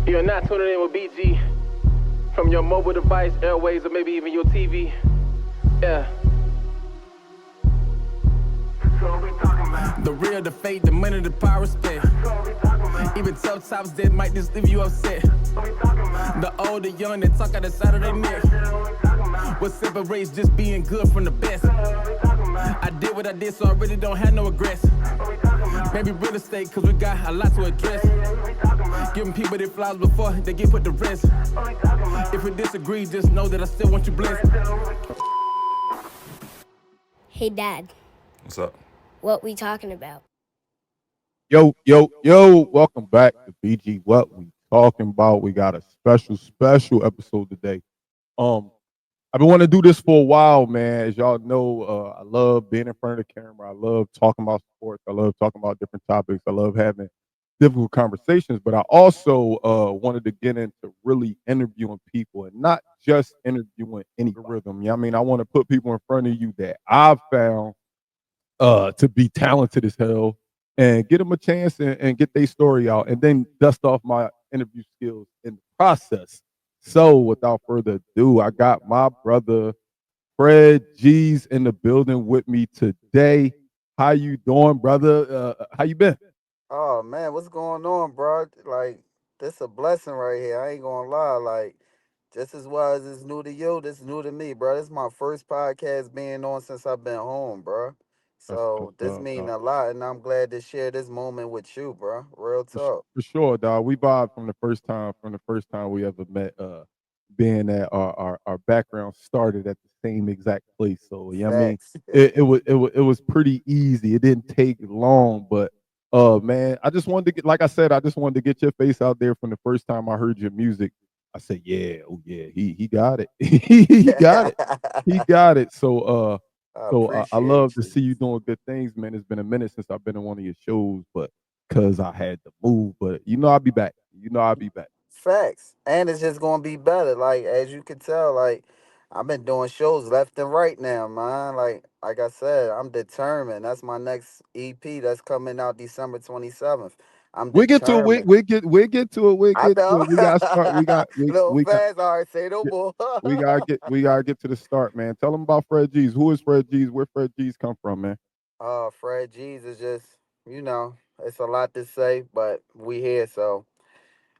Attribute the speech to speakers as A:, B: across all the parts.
A: You're not tuning in with BG from your mobile device, airways, or maybe even your TV. Yeah. The real, the fake, the money, the power, respect. Even tough tops that might just leave you upset. The old, the young, that talk out the side of their neck. What separates just being good from the best? I did what I did, so I really don't have no regrets. Maybe real estate, cause we got a lot to address. Giving people their flowers before they get put to rest. If we disagree, just know that I still want you blessed.
B: Hey, Dad,
C: What's up?
B: what we talking about?
D: Yo, welcome back to BG What We Talking About. We got a special episode today. I've been wanting to do this for a while, man. As y'all know, I love being in front of the camera. I love talking about sports. I love talking about different topics. I love having difficult conversations, but I also wanted to get into really interviewing people and not just interviewing any rhythm. Yeah, I mean, I want to put people in front of you that I've found to be talented as hell and get them a chance and get their story out and then dust off my interview skills in the process. So without further ado, I got my brother Fred G's in the building with me today. How you doing, brother? How you been?
E: Oh man, what's going on, bro? Like, this a blessing right here. I ain't gonna lie. Like, just as well as it's new to you, this new to me, bro. This is my first podcast being on since I've been home, bro.
D: That's what's
E: So this
D: up,
E: mean
D: dog.
E: a lot, and I'm glad to share this moment with you, bro. Real talk.
D: For sure, dog. We vibed from the first time we ever met. Being that our background started at the same exact place, so yeah, I mean,
E: Facts.
D: it was pretty easy. It didn't take long, but man, I just wanted to get, like I said, I just wanted to get your face out there from the first time I heard your music. I said, yeah, oh yeah, he got it, he got it, he got it.
E: I
D: I love
E: appreciate
D: to
E: you.
D: see you doing good things, man. It's been a minute since I've been in one of your shows, but because I had to move. But I'll be back. I'll be back.
E: Facts. And it's just gonna be better. Like, as you can tell, like, I've been doing shows left and right now, man. Like I said, I'm determined. That's my next EP that's coming out December 27th. I'm
D: We get to it.
E: determined.
D: We get to it. We
E: I
D: get to
E: know.
D: it. We got to start. We got
E: Little
D: we got
E: fast. All right, say no
D: get-
E: more.
D: we gotta get to the start, man. Tell them about Fred G's. Who is Fred G's? Where Fred G's come from, man?
E: Fred G's is just, it's a lot to say, but we here. So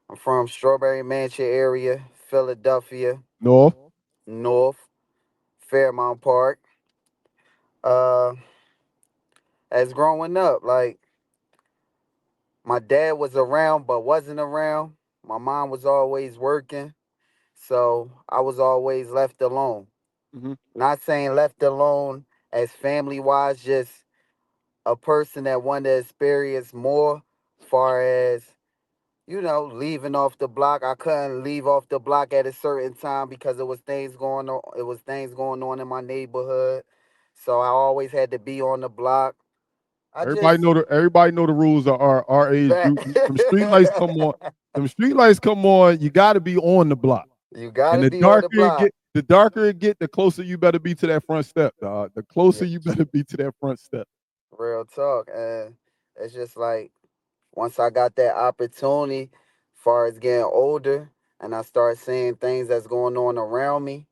E: I'm from Strawberry Mansion area, Philadelphia,
D: North.
E: North, Fairmount Park. Uh, as growing up, like, my dad was around but wasn't around. My mom was always working, so I was always left alone.
D: Hmm.
E: Not saying left alone as family wise, just a person that wanted to experience more, far as, leaving off the block. I couldn't leave off the block at a certain time because it was things going on. It was things going on in my neighborhood, so I always had to be on the block. I
D: Everybody
E: just
D: know the rules are our age
E: that
D: group. Them street lights come on. Them street lights come on. You got to be on the block.
E: you
D: And
E: gotta be on the block.
D: the darker it get, the closer you better be to that front step, dog. The
E: Yeah,
D: closer you better be to that front step.
E: real talk, and it's just like once I got that opportunity, far as getting older, and I start seeing things that's going on around me,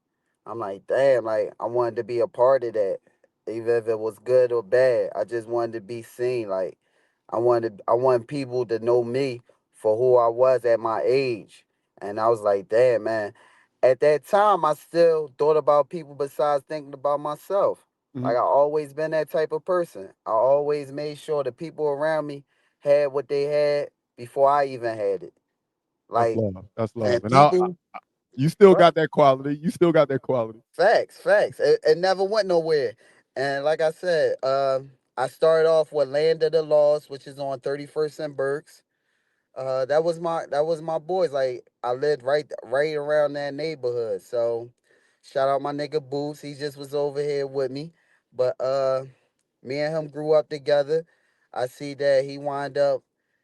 E: I'm like, damn, like I wanted to be a part of that, even if it was good or bad. I just wanted to be seen. Like I want people to know me for who I was at my age, and I was like, damn, man. At that time, I still thought about people besides thinking about myself.
D: Hmm.
E: Like I always been that type of person. I always made sure the people around me had what they had before I even had it.
D: That's
E: Like,
D: love. That's love.
E: and
D: And
E: people,
D: you still
E: what?
D: got that quality. You still got that quality.
E: Facts, facts. It never went nowhere. And like I said, I started off with Land of the Lost, which is on 31st and Burks. That was my boys. Like I lived right around that neighborhood. So shout out my nigga Boots. He just was over here with me. But me and him grew up together. I see that he wound up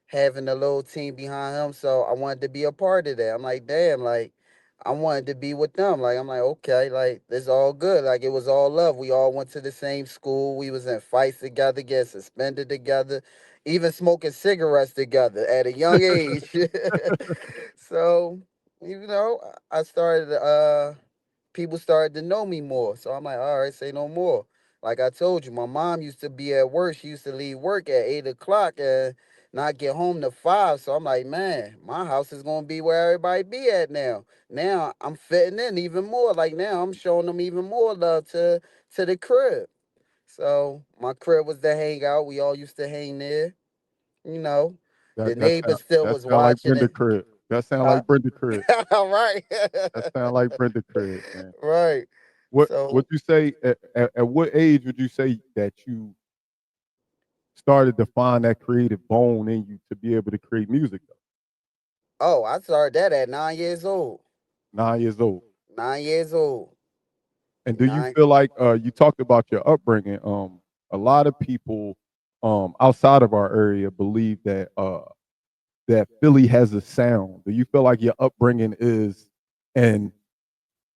E: having a little team behind him. So I wanted to be a part of that. I'm like, damn, like I wanted to be with them. Like I'm like, okay, like it's all good. Like it was all love. We all went to the same school. We was in fights together, get suspended together. even smoking cigarettes together at a young age. So, I started people started to know me more. So I'm like, all right, say no more. Like I told you, my mom used to be at work. She used to leave work at 8 o'clock and not get home to 5. So I'm like, man, my house is gonna be where everybody be at now. Now I'm fitting in even more. Like now I'm showing them even more love to the crib. So my crib was the hangout. We all used to hang there. You know, the
D: That that sound
E: neighbors still
D: that
E: was
D: sound like
E: watching
D: Brenda
E: it.
D: crib. That sound
E: Uh,
D: like Brenda crib.
E: right.
D: That sound like Brenda crib, man.
E: Right.
D: What
E: So,
D: would you say at what age would you say that you started to find that creative bone in you to be able to create music though?
E: oh, I started that at 9 years old.
D: 9 years old.
E: 9 years old.
D: And do you
E: Nine.
D: feel like you talked about your upbringing? A lot of people outside of our area believe that Philly has a sound. Do you feel like your upbringing is and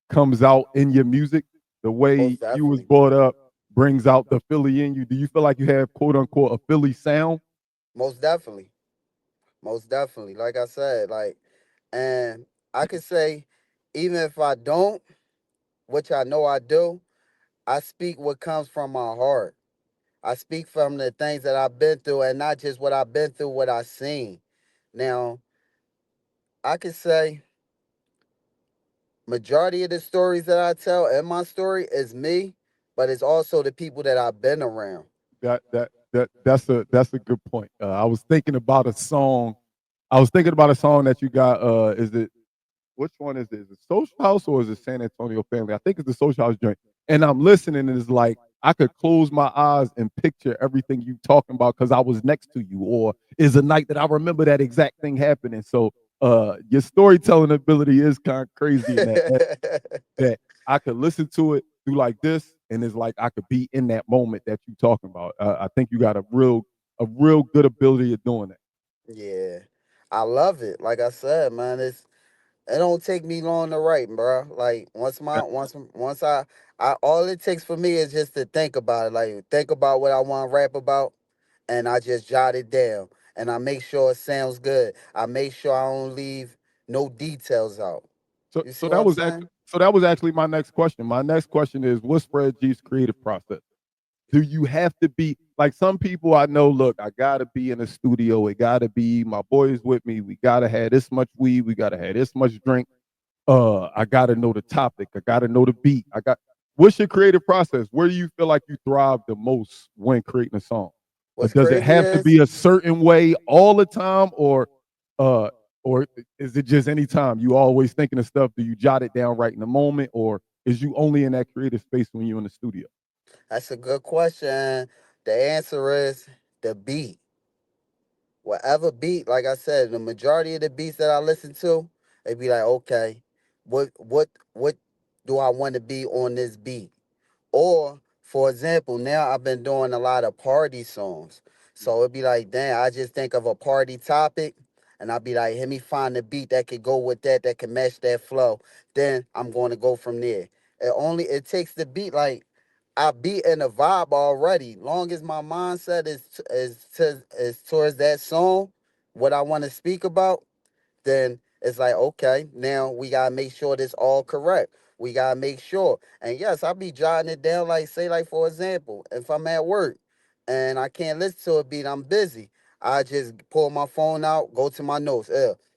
D: comes out in your music? The way
E: Most
D: you was
E: definitely.
D: brought up brings out the Philly in you. Do you feel like you have quote unquote a Philly sound?
E: Most definitely. Most definitely. Like I said, and I could say, even if I don't, which I know I do, I speak what comes from my heart. I speak from the things that I've been through and not just what I've been through, what I've seen. Now, I could say majority of the stories that I tell in my story is me, but it's also the people that I've been around.
D: That's a good point. I was thinking about a song. I was thinking about a song that you got. Is it which one is it? Is it Social House or is it San Antonio Family? I think it's the Social House joint. And I'm listening, and it's like I could close my eyes and picture everything you talking about because I was next to you, or is a night that I remember that exact thing happening. So your storytelling ability is kind of crazy in that I could listen to it do like this, and it's like I could be in that moment that you talking about. I think you got a real good ability of doing that.
E: Yeah. I love it. Like I said, man, it don't take me long to write, bro. Like once I all it takes for me is just to think about it. Like think about what I want to rap about, and I just jot it down, and I make sure it sounds good. I make sure I don't leave no details out.
D: So
E: You see
D: so
E: what
D: that
E: I'm
D: was actually
E: saying?
D: so that was actually my next question. My next question is, what's Fred G's creative process? Do you have to be like some people I know? Look, I gotta be in a studio. It gotta be my boys with me. We gotta have this much weed. We gotta have this much drink. I gotta know the topic. I gotta know the beat. What's your creative process? Where do you feel like you thrive the most when creating a song?
E: What's
D: Does it
E: crazy
D: have to
E: is
D: be a certain way all the time, uh, or is it just anytime you always thinking of stuff? Do you jot it down right in the moment, or is you only in that creative space when you're in the studio?
E: that's a good question. The answer is the beat. Whatever beat, like I said, the majority of the beats that I listen to, they be like, okay, what do I want to be on this beat? Or, for example, now I've been doing a lot of party songs. So it'd be like, damn, I just think of a party topic and I'd be like, let me find a beat that could go with that can match that flow. Then I'm going to go from there. It takes the beat like I be in a vibe already. Long as my mindset is towards that song, what I want to speak about, then it's like, okay, now we gotta make sure this all correct. We gotta make sure. And yes, I'll be jotting it down, like say, like for example, if I'm at work and I can't listen to a beat, I'm busy. I just pull my phone out, go to my notes.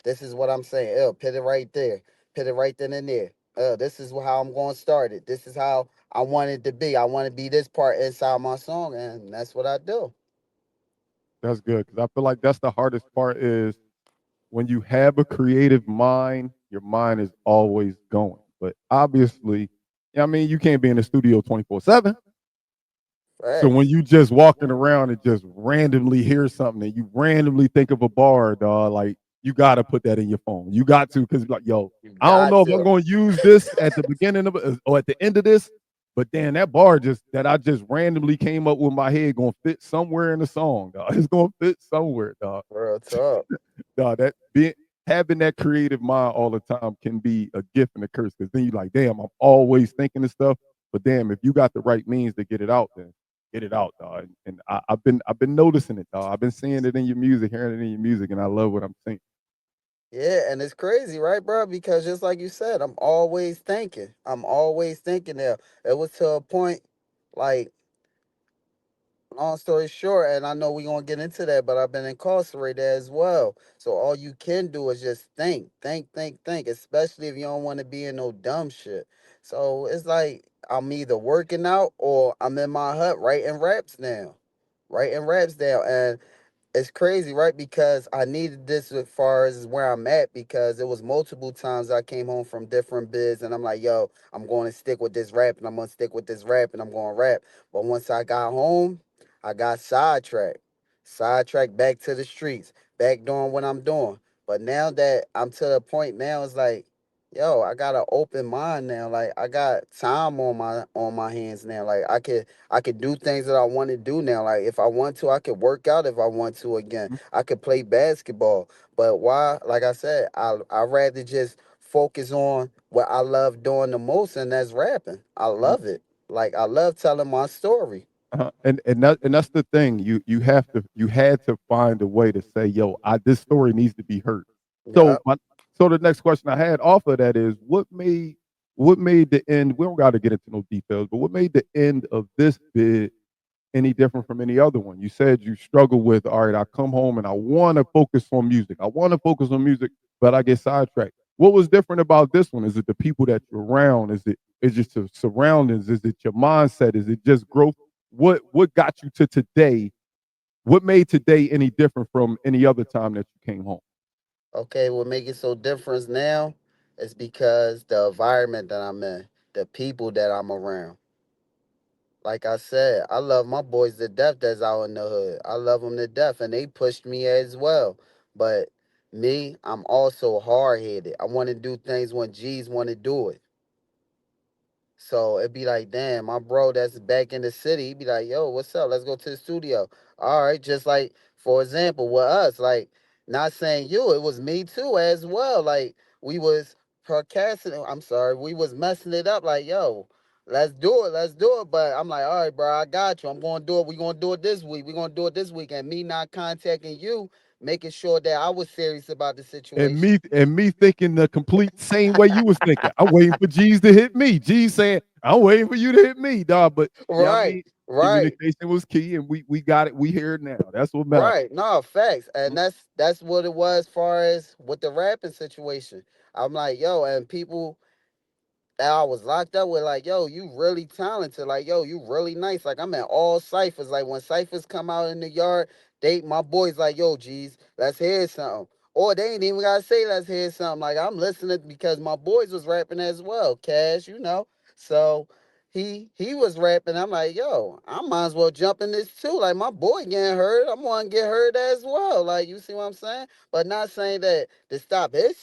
E: This is what I'm saying. Put it right there. Put it right then and there. This is how I'm going to start it. This is how I want it to be. I want to be this part inside my song, and that's what I do.
D: That's good because I feel like that's the hardest part is when you have a creative mind, your mind is always going. But obviously, I mean, you can't be in the studio 24/7. So when
E: Facts.
D: you just walking around and just randomly hear something and you randomly think of a bar, dog, like you gotta put that in your phone. You got to because like, yo,
E: You
D: I don't
E: got
D: know if I'm
E: to.
D: gonna use this at the beginning of it or at the end of this, but then that bar just that I just randomly came up with my head gonna fit somewhere in the song, dog. It's gonna fit somewhere, dog.
E: Real talk.
D: Dog, that being having that creative mind all the time can be a gift and a curse because then you're like, damn, I'm always thinking of stuff. But damn, if you got the right means to get it out, then get it out, dog. And I've been noticing it, dog. I've been seeing it in your music, hearing it in your music, and I love what I'm seeing.
E: Yeah, and it's crazy, right, bro? Because just like you said, I'm always thinking. I'm always thinking there. It was to a point, like, long story short, and I know we're gonna get into that, but I've been incarcerated as well. So all you can do is just think, especially if you don't want to be in no dumb shit. So it's like I'm either working out or I'm in my hut writing raps now. Writing raps down. And it's crazy, right? Because I needed this as far as where I'm at because it was multiple times I came home from different bids and I'm like, yo, I'm going to stick with this rap and I'm going to stick with this rap and I'm going to rap. But once I got home, I got sidetracked. Sidetracked back to the streets, back doing what I'm doing. But now that I'm to the point now, it's like, yo, I got an open mind now. Like I got time on my hands now. Like I could do things that I want to do now. Like if I want to, I could work out if I want to again.
D: Mhm.
E: I could play basketball. But why? Like I said, I rather just focus on what I love doing the most, and that's rapping. I
D: Mhm.
E: love it. Like I love telling my story.
D: And that's the thing. You had to find a way to say, yo, this story needs to be heard.
E: Yeah.
D: So the next question I had off of that is what made the end, we don't got to get into no details, but what made the end of this bid any different from any other one? You said you struggle with, all right, I come home and I want to focus on music. I want to focus on music, but I get sidetracked. What was different about this one? Is it the people that you're around? Is it your surroundings? Is it your mindset? Is it just growth? What got you to today? What made today any different from any other time that you came home?
E: Okay, what make it so different now is because the environment that I'm in, the people that I'm around. Like I said, I love my boys to death that's out in the hood. I love them to death, and they pushed me as well. But me, I'm also hard headed. I want to do things when G's want to do it. So it'd be like, damn, my bro that's back in the city, he'd be like, yo, what's up? Let's go to the studio. All right, just like, for example, with us, like, not saying you, it was me too as well. Like, we was procrastinating, I'm sorry, we was messing it up, like, yo, let's do it. But I'm like, all right, bro, I got you. I'm going to do it. We're going to do it this week. We're going to do it this week. And me not contacting you, making sure that I was serious about the situation.
D: And me thinking the complete same way you was thinking. I'm waiting for G's to hit me. G's saying, I'm waiting for you to hit me, dog. But yeah, I
E: Right,
D: mean,
E: right.
D: communication was key, and we got it. We here it now. That's what matters.
E: Right. No, facts. And that's what it was far as with the rapping situation. I'm like, yo, and people that I was locked up with, like, yo, you really talented. Like, yo, you really nice. Like, I'm in all ciphers. Like, when ciphers come out in the yard, my boys like, yo, geez, let's hear something. Or they ain't even gotta say let's hear something. Like, I'm listening because my boys was rapping as well. Cash, you know. So he was rapping. I'm like, yo, I might as well jump in this too. Like, my boy getting heard. I'm gonna get heard as well. Like, you see what I'm saying? But not saying that to stop his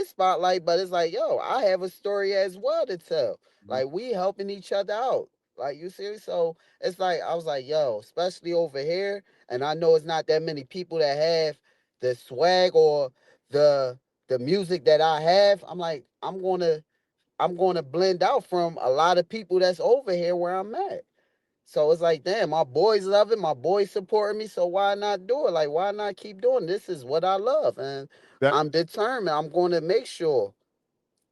E: spotlight, but it's like, yo, I have a story as well to tell.
D: Mhm.
E: Like we helping each other out. Like you see, so it's like I was like, yo, especially over here, and I know it's not that many people that have the swag or the the music that I have. I'm like, I'm gonna blend out from a lot of people that's over here where I'm at. So it's like, damn, my boys love it. My boys supporting me. So why not do it? Like, why not keep doing this? Is what I love. And
D: That
E: I'm determined. I'm going to make sure.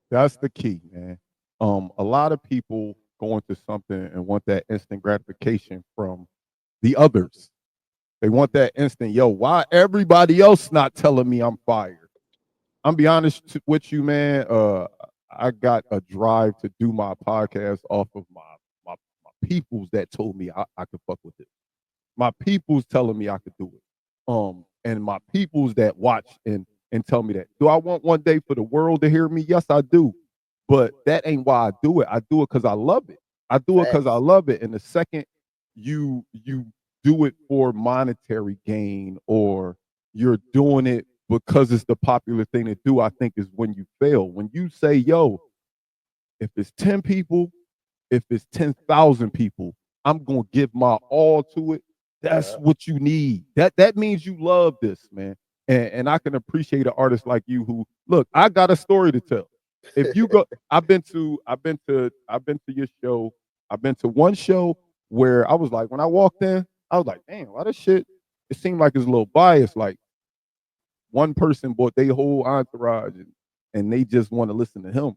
D: that's the key, man. A lot of people go into something and want that instant gratification from the others. They want that instant, yo, why everybody else not telling me I'm fired? I'm be honest with you, man. I got a drive to do my podcast off of my, my peoples that told me I could fuck with it. My peoples telling me I could do it. And my peoples that watch and tell me that. Do I want one day for the world to hear me? Yes, I do. But that ain't why I do it. I do it because I love it. I do it because I
E: Facts.
D: love it. And the second you do it for monetary gain or you're doing it because it's the popular thing to do, I think is when you fail. When you say, yo, if it's 10 people, if it's 10,000 people, I'm going to give my all to it. That's
E: Yeah.
D: what you need. That means you love this, man. And I can appreciate an artist like you who, look, I got a story to tell. If you go, I've been to your show. I've been to one show where I was like, when I walked in, I was like, damn, why this shit? It seemed like it's a little biased. Like one person bought their whole entourage and they just want to listen to him.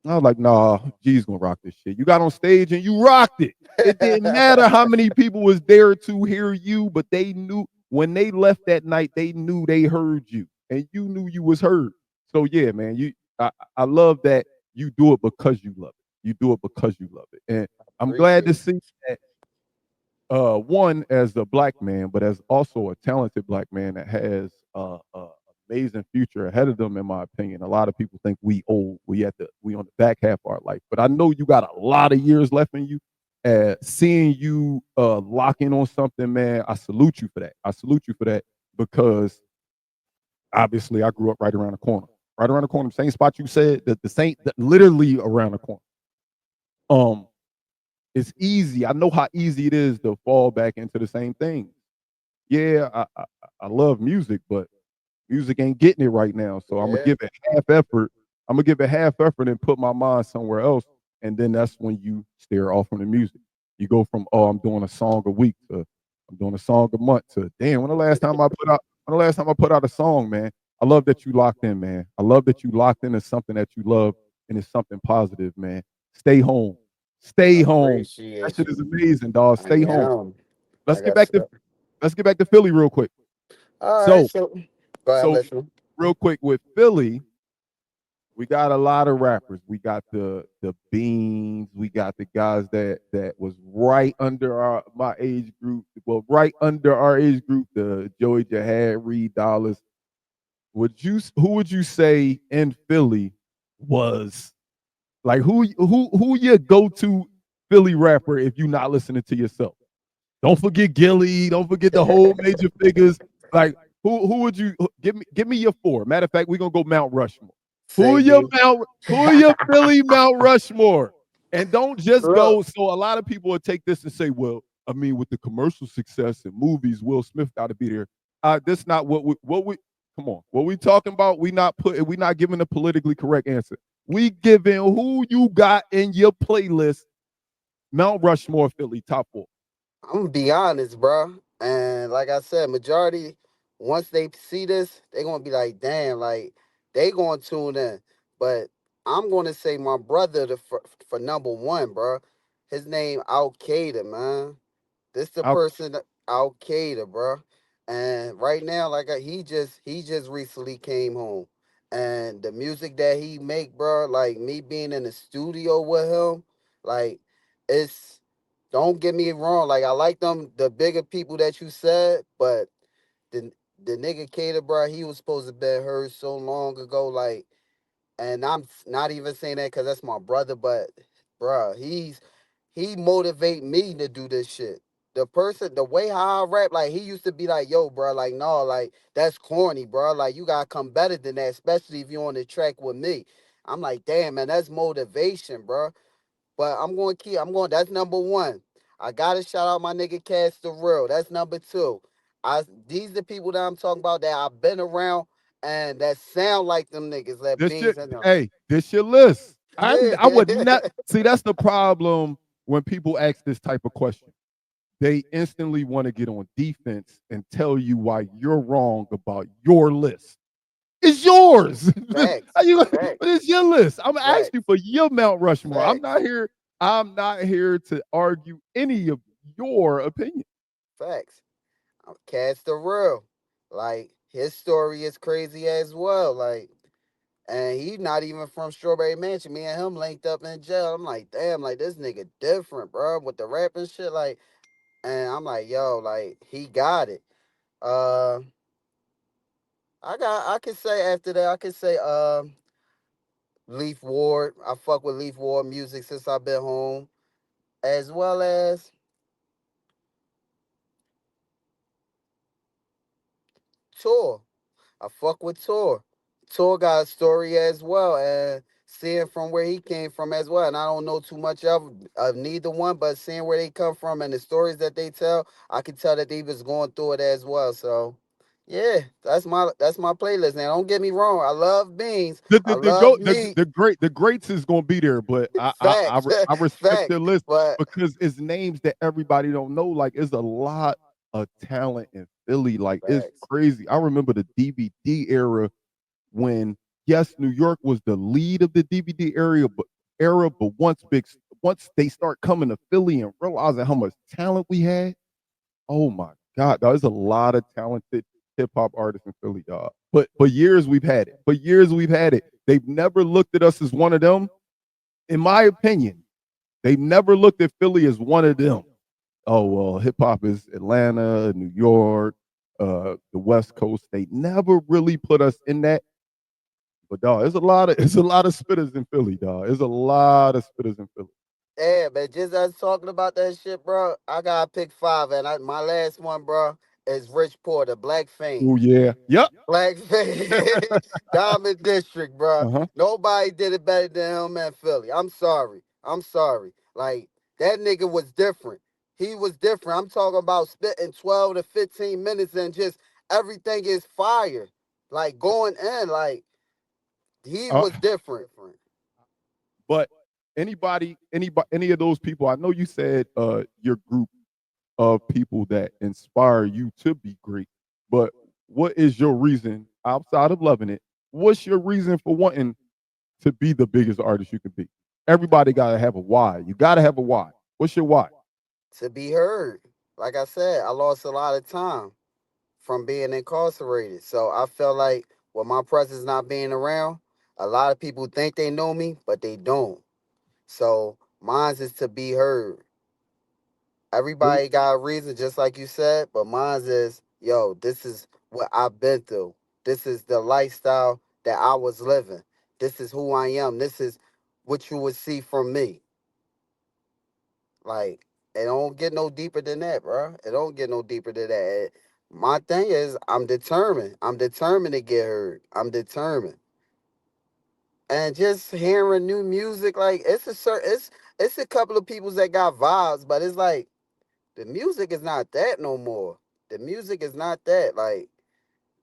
D: I was like, nah, G's gonna rock this shit. You got on stage and you rocked it. It didn't matter how many people was there to hear you, but they knew when they left that night, they knew they heard you, and you knew you was heard. So yeah, man, I love that you do it because you love it. You do it because you love it, and I'm glad to
E: Appreciate
D: see that one as a black man, but as also a talented black man that has amazing future ahead of them. In my opinion, a lot of people think we old, we on the back half of our life, but I know you got a lot of years left in you. Seeing you lock in on something, man, I salute you for that. I salute you for that because obviously I grew up right around the corner, same spot you said that the same, that literally around the corner. Um, it's easy. I know how easy it is to fall back into the same thing. Yeah, I love music, but music ain't getting it right now. So I'm gonna
E: it.
D: give it half effort. I'm gonna give it half effort and put my mind somewhere else. And then that's when you steer off from the music. You go from, oh, I'm doing a song a week to I'm doing a song a month to, damn, when the last time I put out a song, man. I love that you locked in, man. I love that you locked in to something that you love and it's something positive, man. Stay home.
E: I
D: Stay home. That
E: appreciate
D: shit
E: you.
D: is amazing, dog.
E: I
D: Stay home.
E: am.
D: Let's
E: I
D: get
E: got
D: back to
E: stuff.
D: let's get back to Philly real quick.
E: All right,
D: So,
E: so go ahead, I'm
D: so
E: listening.
D: real quick with Philly, we got a lot of rappers. We got the Beans. We got the guys that was right under my age group. Well, right under our age group, the Joey Jahad, Reed Dollars. Who would you say in Philly was like who your go to Philly rapper if you're not listening to yourself? Don't forget Gilly. Don't forget the whole major figures. Like who would you give me your four? Matter of fact, we're gonna go Mount Rushmore. Who
E: Say
D: are your
E: B.
D: Who are your Philly Mount Rushmore? And don't just
E: Look,
D: go. So a lot of people will take this and say, well, I mean, with the commercial success and movies, Will Smith got to be there. That's not what we come on. What we talking about? We not giving a politically correct answer. We giving who you got in your playlist, Mount Rushmore Philly top four.
E: I'm gonna be honest, bro. And like I said, majority once they see this, they gonna be like, damn, like they gonna tune in. But I'm gonna say my brother for number one, bro. His name Al Qaeda, man. This the
D: Out
E: person Al Qaeda, bro. And right now, he just recently came home, and the music that he make, bro, like me being in the studio with him, like it's. Don't get me wrong, like I like them, the bigger people that you said, but the the nigga Qaeda, bro, he was supposed to be heard so long ago, like, and I'm not even saying that because that's my brother, but bro, he motivate me to do this shit. The way how I rap, like he used to be like, yo, bro, like no, like that's corny, bro. Like you gotta come better than that, especially if you're on the track with me. I'm like, damn, man, that's motivation, bro. But I'm going, that's number one. I gotta shout out my nigga Cass the Real. That's number two. These the people that I'm talking about that I've been around and that sound like them niggas that
D: this your
E: beans in them.
D: this your list.
E: Yeah.
D: I would not see that's the problem when people ask this type of question. They instantly want to get on defense and tell you why you're wrong about your list. It's yours.
E: Facts.
D: How you,
E: Facts.
D: it's your list. I'm asking you
E: Facts.
D: for your Mount Rushmore.
E: Facts.
D: I'm not here to argue any of your opinion.
E: Facts. Cass the Real. Like his story is crazy as well. Like and he not even from Strawberry Mansion. Me and him linked up in jail. I'm like, damn, like this nigga different, bro, with the rap and shit. Like, and I'm like, yo, like he got it. Uh, I can say after that, I can say Leaf Ward. I fuck with Leaf Ward music since I've been home, as well as Tour. I fuck with Tour. Tour got a story as well, and seeing from where he came from as well. And I don't know too much of neither one, but seeing where they come from and the stories that they tell, I can tell that they was going through it as well. So, Yeah, that's my playlist. Now, don't get me wrong. I love beans.
D: The
E: I
D: the the
E: love
D: go
E: meat.
D: the greats is gonna be there, but
E: Facts,
D: I respect
E: facts.
D: their list
E: But
D: because it's names that everybody don't know. Like, it's a lot of talent in Philly. Like, it's
E: facts.
D: crazy. I remember the DVD era when, yes, New York was the lead of the DVD but once they start coming to Philly and realizing how much talent we had, oh my God, there's a lot of talented hip hop artists in Philly, dog. But for years we've had it. For years we've had it. They've never looked at us as one of them. In my opinion, they've never looked at Philly as one of them. Oh well, hip hop is Atlanta, New York, the West Coast. They never really put us in that. But dog, it's a lot of spitters in Philly, dog. There's a lot of spitters in Philly.
E: yeah, man, just us talking about that shit, bro. I gotta pick five, and my last one, bro, is Rich Porter, Black Fame.
D: Oh yeah. Yep.
E: Blackface, Diamond District, bro.
D: Uh-huh.
E: Nobody did it better than him in Philly. I'm sorry. I'm sorry. Like, that nigga was different. He was different. I'm talking about spitting 12 to 15 minutes and just everything is fire. Like, going in, like, he
D: Uh,
E: was different.
D: but any of those people, I know you said your group of people that inspire you to be great, but what is your reason outside of loving it? What's your reason for wanting to be the biggest artist you can be? Everybody gotta have a why. You gotta have a why. What's your why?
E: To be heard. Like I said, I lost a lot of time from being incarcerated. So I felt like with my presence not being around, a lot of people think they know me, but they don't. So mine's is to be heard.
D: Really?
E: Everybody got a reason, just like you said, but mine's is, yo, this is what I've been through. This is the lifestyle that I was living. This is who I am. This is what you would see from me. Like, it don't get no deeper than that, bro. It don't get no deeper than that. My thing is, I'm determined. I'm determined to get heard. I'm determined. And just hearing new music, like it's a couple of people that got vibes, but it's like the music is not that no more. The music is not that. Like,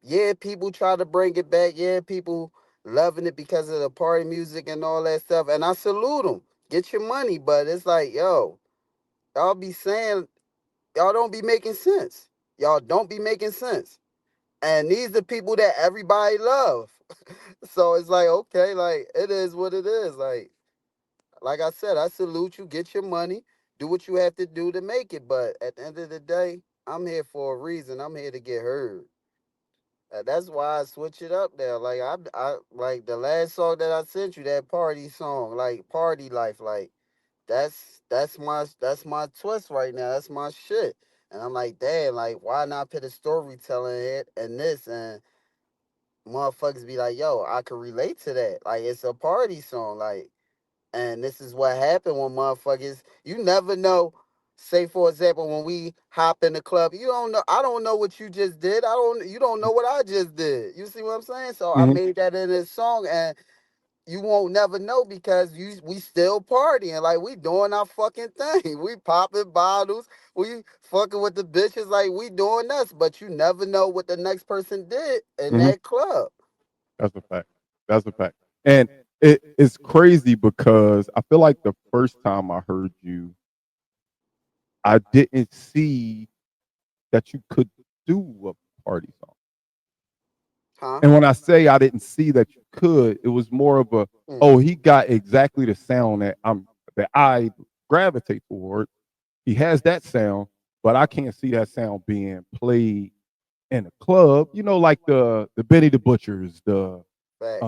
E: yeah, people try to bring it back. Yeah, people loving it because of the party music and all that stuff. And I salute them. Get your money, but it's like, yo, y'all be saying y'all don't be making sense. Y'all don't be making sense. And these are people that everybody love. So it's like, okay, like it is what it is. Like I said, I salute you, get your money, do what you have to do to make it. But at the end of the day, I'm here for a reason. I'm here to get heard. That's why I switch it up there. Like I like the last song that I sent you, that party song, like Party Life, like that's my twist right now. That's my shit. And I'm like, damn, like why not put a storytelling it and this and motherfuckers be like, yo, I can relate to that. Like it's a party song, like, and this is what happened when motherfuckers. You never know. Say for example, when we hop in the club, you don't know. I don't know what you just did. I don't. You don't know what I just did. You see what I'm saying? So I
D: Mhm.
E: made that in this song, and you won't never know because we still partying, like we doing our fucking thing. We popping bottles, we fucking with the bitches, like we doing us. But you never know what the next person did in
D: Mhm.
E: that club.
D: That's a fact. That's a fact. And it's crazy because I feel like the first time I heard you, I didn't see that you could do a party song.
E: Huh?
D: And when I say I didn't see that you could, it was more of a,
E: Mm.
D: oh, he got exactly the sound that I gravitate toward. He has that sound, but I can't see that sound being played in a club. You know, like the Benny the Butchers,
E: Facts.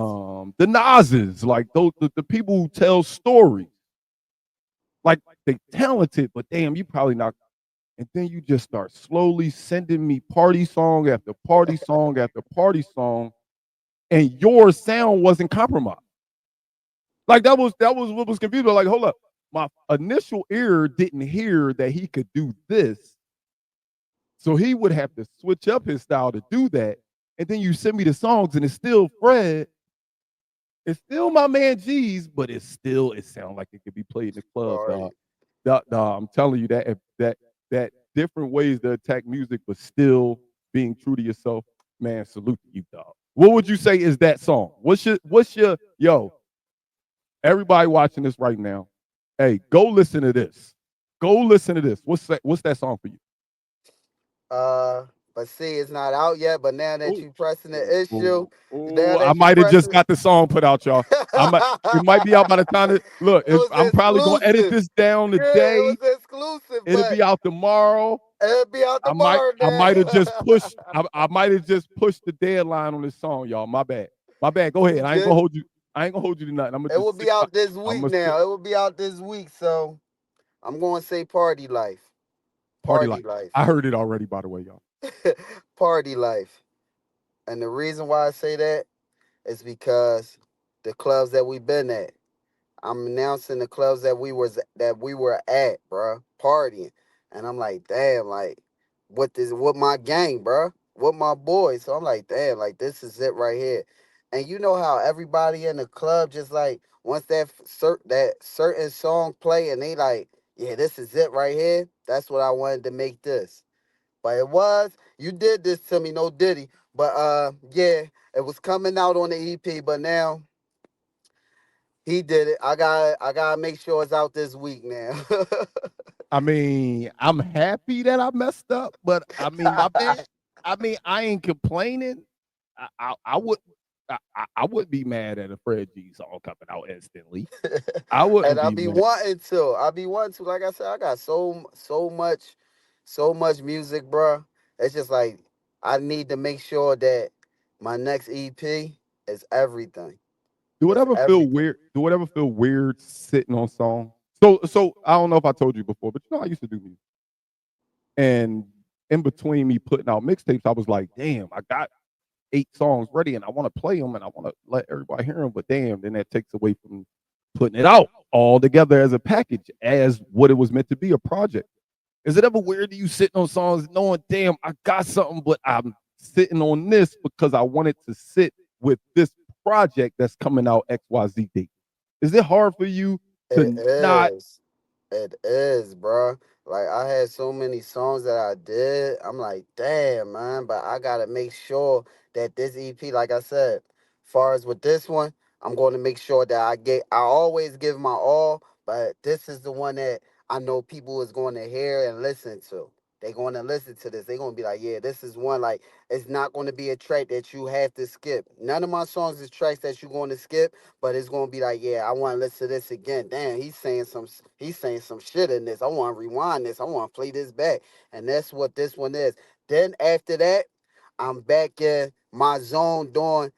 D: the Nas's, like those the people who tell stories. Like they talented, but damn, you probably not. And then you just start slowly sending me party song after party song after party song, and your sound wasn't compromised. Like that was what was confusing. Like, hold up, my initial ear didn't hear that he could do this, so he would have to switch up his style to do that. And then you send me the songs, and it's still Fred. It's still my man G's, but it sounds like it could be played in the club, dog.
E: Party.
D: Dog, I'm telling you that different ways to attack music, but still being true to yourself. Man, salute to you, dog. What would you say is that song? What's your yo? Everybody watching this right now, hey, go listen to this. Go listen to this. What's that song for you?
E: But see, it's not out yet. But now that
D: Ooh,
E: you pressing
D: ooh,
E: the issue,
D: ooh, ooh,
E: now
D: I
E: that you
D: might have just
E: pressing,
D: got the song put out, y'all. I might it might be out by the time that look,
E: it was
D: I'm probably gonna edit
E: exclusive.
D: this down
E: Yeah, it
D: today.
E: was exclusive,
D: It'll
E: but
D: be out tomorrow.
E: it'll be out
D: I might
E: tomorrow
D: I
E: now.
D: might have just pushed I might have just pushed the deadline on this song, y'all. My bad. My bad. Go ahead.
E: You
D: I ain't gonna
E: good?
D: hold you. I ain't gonna hold you to nothing. I'm gonna
E: It will
D: just
E: be
D: sit.
E: out this
D: I'm
E: week
D: gonna sit.
E: now. It will be out this week. So I'm going to say party life.
D: Party
E: Party
D: life.
E: life.
D: I heard it already, by the way, y'all.
E: Party life. And the reason why I say that is because the clubs that we've been at. I'm announcing the clubs that we were at, bro, partying, and I'm like, damn, like, what my gang, bro, what my boys. So I'm like, damn, like this is it right here. And you know how everybody in the club just like once that certain song play and they like, yeah, this is it right here. That's what I wanted to make this. But it was you did this to me, no Diddy. But yeah, it was coming out on the EP. But now he did it. I gotta make sure it's out this week now.
D: I mean, I'm happy that I messed up, but I mean, my bad. I mean, I ain't complaining. I would I would be mad at a Fred G song coming out instantly. I
E: And
D: wouldn't
E: I
D: be
E: be
D: mad.
E: wanting to. I be wanting to. Like I said, I got so much music, bro. It's just like I need to make sure that my next EP is everything.
D: Do it
E: It's
D: ever feel
E: everything.
D: weird? Do it ever feel weird sitting on songs? So I don't know if I told you before, but you know I used to do music. And in between me putting out mixtapes, I was like, damn, I got 8 songs ready and I want to play them and I want to let everybody hear them. But damn, then that takes away from putting it out all together as a package, as what it was meant to be, a project. Is it ever weird to you sitting on songs knowing, damn, I got something, but I'm sitting on this because I wanted to sit with this project that's coming out XYZ date? Is it hard for you
E: It
D: to not?
E: is. It is, bro. Like I had so many songs that I did. I'm like, damn, man. But I gotta make sure that this EP, like I said, far as with this one, I'm going to make sure that I always give my all. But this is the one that I know people is going to hear and listen to. They're going to listen to this. They're going to be like, yeah, this is one. Like it's not going to be a track that you have to skip. None of my songs is tracks that you're going to skip, but it's gonna be like, yeah, I want to listen to this again. Damn, he's saying some shit in this. I want to rewind this. I want to play this back, and that's what this one is. Then after that, I'm back in my zone doing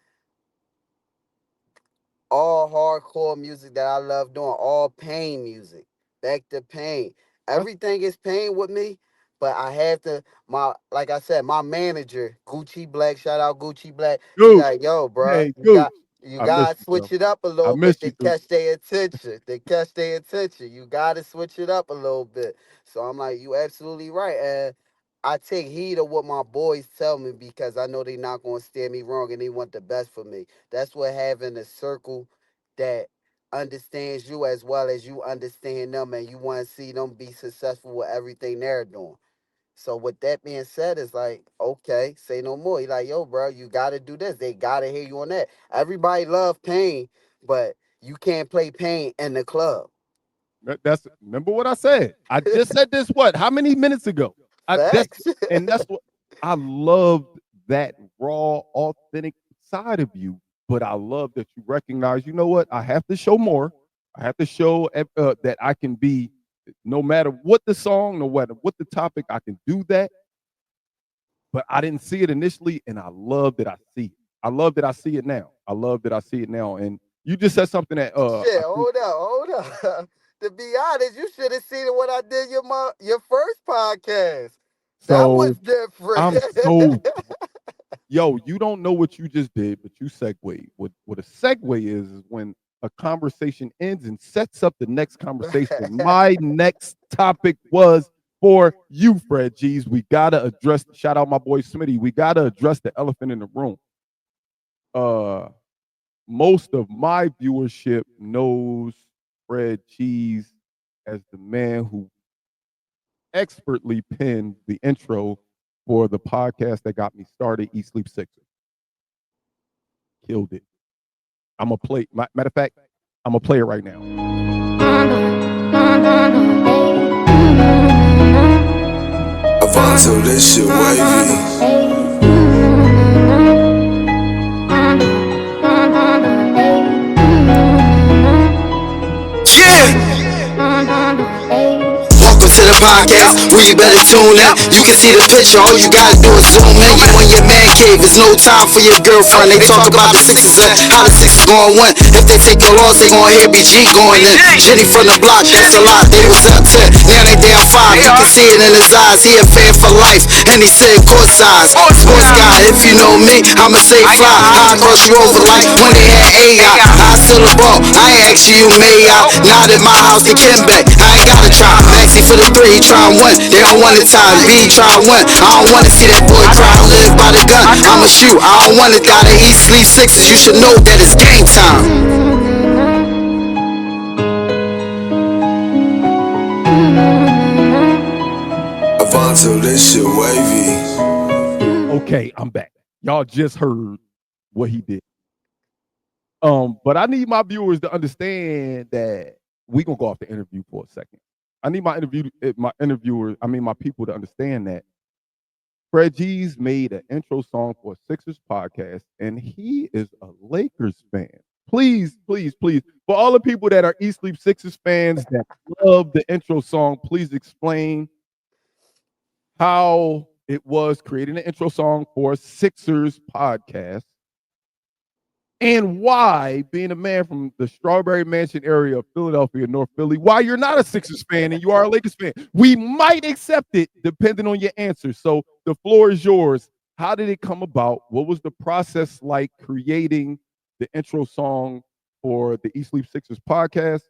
E: all hardcore music that I love doing, all pain music, back to pain.
D: That's
E: Everything is pain with me, but I have to like I said, my manager, Gucci Black, shout out Gucci Black. He
D: Gooch.
E: like, yo, bro,
D: Hey, Gooch.
E: you
D: I miss
E: gotta
D: you,
E: switch
D: bro.
E: it up a
D: I
E: little
D: miss
E: bit
D: you,
E: to
D: Gooch.
E: catch their attention. To catch their attention. You gotta switch it up a little bit. So I'm like, you absolutely right. And I take heed of what my boys tell me because I know they're not gonna steer me wrong and they want the best for me. That's what having a circle that understands you as well as you understand them and you want to see them be successful with everything they're doing. So with that being said, it's like, okay, say no more. You're like, yo, bro, you gotta do this. They gotta hear you on that. Everybody love pain, but you can't play pain in the club.
D: That's remember what I said. I just said this what? How many minutes ago?
E: Facts.
D: That's what I loved, that raw, authentic side of you. But I love that you recognize, you know what? I have to show more. I have to show that I can be, no matter what the song, no matter what the topic, I can do that. But I didn't see it initially, and I love that I see it. I love that I see it now. I love that I see it now. And you just said something that
E: Shit,
D: I think
E: hold up. To be honest, you should have seen it when I did your first podcast. That was
D: so.
E: different.
D: I'm so yo, you don't know what you just did, but you segue. What a segue is when a conversation ends and sets up the next conversation. My next topic was for you, Fred G's. We gotta address. Shout out my boy Smitty. We gotta address the elephant in the room. Uh, most of my viewership knows Fred Cheese as the man who expertly penned the intro for the podcast that got me started, Eat Sleep Sixer. Killed it. I'm gonna play. Matter of fact, I'm gonna play it right now.
C: Avanzo, this shit wavy. Welcome to the podcast, where you better tune in. You can see the picture, all you gotta do is zoom in. You in your man cave, there's no time for your girlfriend. They talk about the Sixers and how the Sixers gon' win. If they take a loss, they gon' hear BG going in. Jenny from the block, that's a lot. They was up 10, now they down 5. You can see it in his eyes, he a fan for life. And he said court size, sports guy. If you know me, I'ma say fly. I cross you over like when they had AI. I still a ball, I ain't asking you may I. Not at my house, they came back. I ain't gotta try. Maxie for the 3, he try and win. They don't want it time, B try and win. I don't wanna see that boy cry, live by the gun. I'ma shoot, I don't wanna die. They eat sleep sixes, you should know that it's game time. Avanzo, this shit wavy.
D: Okay, I'm back. Y'all just heard what he did. But I need my viewers to understand that we gonna go off the interview for a second. I need my people to understand that Fred G's made an intro song for a Sixers podcast, and he is a Lakers fan. Please, please, please, for all the people that are Eat Sleep Sixers fans that love the intro song, please explain how it was creating an intro song for a Sixers podcast, and why, being a man from the Strawberry Mansion area of Philadelphia, North Philly, why you're not a Sixers fan and you are a Lakers fan. We might accept it depending on your answer. So the floor is yours. How did it come about? What was the process like creating the intro song for the Eat Sleep Sixers podcast?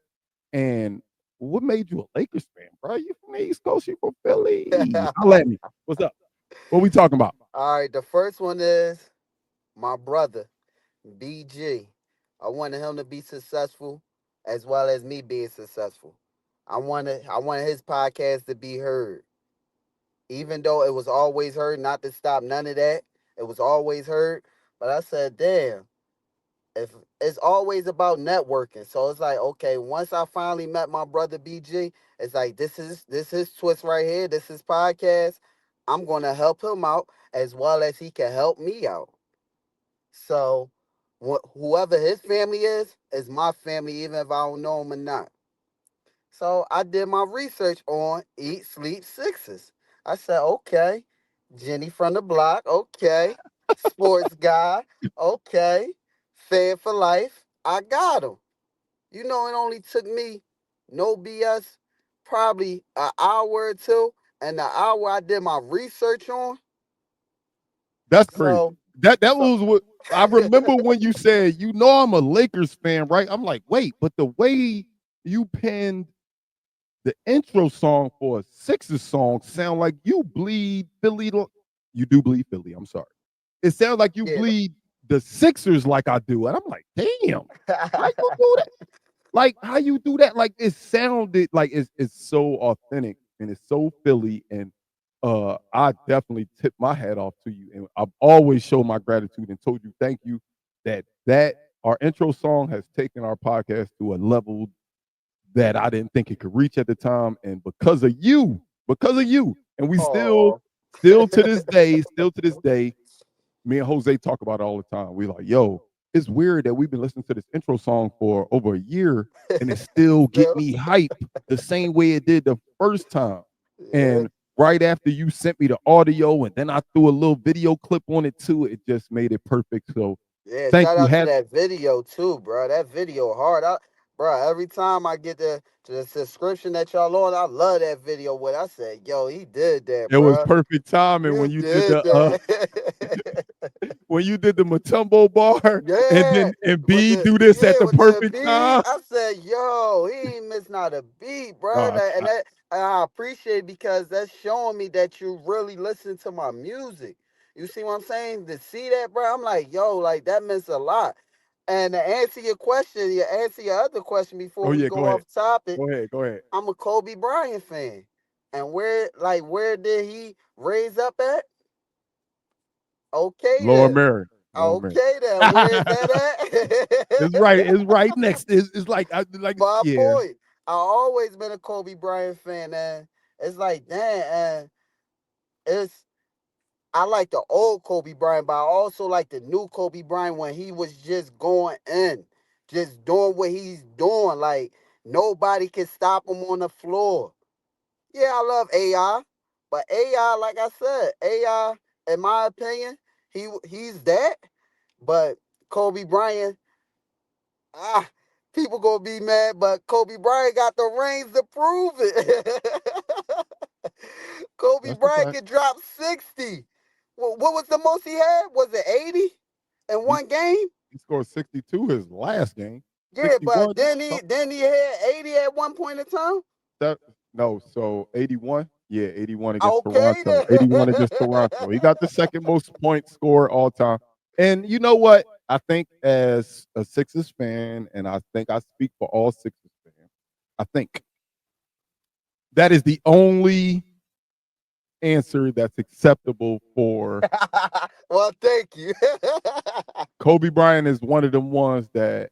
D: And what made you a Lakers fan, bro? You from the East Coast, you from Philly. Holla at me. What's up? What we talking about?
E: All right, the first one is my brother, BG. I wanted him to be successful as well as me being successful. I wanted his podcast to be heard. Even though it was always heard, not to stop none of that. It was always heard. But I said, damn, if it's always about networking. So it's like, okay, once I finally met my brother BG, it's like this is his twist right here. This is podcast. I'm gonna help him out as well as he can help me out. So whoever his family is my family, even if I don't know him or not. So I did my research on Eat Sleep Sixes. I said, okay, Jenny from the block, okay, sports guy, okay, fan for life. I got him. You know, it only took me, no BS, probably an hour or two, and the hour I did my research on.
D: That's crazy.
E: So
D: That was what I remember when you said, you know, I'm a Lakers fan, right? I'm like, wait, but the way you penned the intro song for a Sixers song sound like you bleed Philly. You do bleed Philly. I'm sorry. It sounds like you bleed the Sixers like I do, and I'm like, damn, how you do that? Like how you do that? Like it sounded like it's so authentic and it's so Philly, and I definitely tip my hat off to you, and I've always shown my gratitude and told you thank you that our intro song has taken our podcast to a level that I didn't think it could reach at the time, and because of you, and we still to this day, me and Jose talk about it all the time. We like, yo, it's weird that we've been listening to this intro song for over a year, and it still get me hype the same way it did the first time. And right after you sent me the audio, and then I threw a little video clip on it too, it just made it perfect. So
E: yeah,
D: thank
E: shout
D: you.
E: out to that video too, bro. That video hard. Bro, every time I get the subscription that y'all on, I love that video. What I said, yo, he did that,
D: It
E: bro.
D: was perfect timing when you did the when you did the Matumbo bar, and B do this at the perfect time.
E: I said, yo, he ain't miss not a beat, bro. And I appreciate it because that's showing me that you really listen to my music. You see what I'm saying? To see that, bro, I'm like, yo, like that means a lot. And to answer your question, answer your other question before we go off topic.
D: Go ahead.
E: I'm a Kobe Bryant fan. And where did he raise up at? Okay
D: Lower
E: then.
D: Mary. Lower Mary.
E: Okay then. Where is that at?
D: It's right next. It's like
E: My
D: yeah.
E: point. I always been a Kobe Bryant fan, and it's like, damn, and it's I like the old Kobe Bryant, but I also like the new Kobe Bryant when he was just going in, just doing what he's doing. Like nobody can stop him on the floor. Yeah, I love AI, but AI, like I said, AI, in my opinion, he's that. But Kobe Bryant, ah, people gonna be mad, but Kobe Bryant got the rings to prove it. Kobe
D: That's the
E: Bryant
D: fact.
E: could drop 60. What was the most he had? Was it 80 in
D: He,
E: one game?
D: he scored 62 his last game.
E: Yeah, but
D: 61.
E: then he had 80 at one point in time.
D: That no, so 81. Yeah, 81 against
E: Okay
D: Toronto.
E: then.
D: 81 against Toronto. He got the second most points scored all time. And you know what? I think as a Sixers fan, and I think I speak for all Sixers fans, I think that is the only answer that's acceptable for
E: Well, thank you.
D: Kobe Bryant is one of them ones that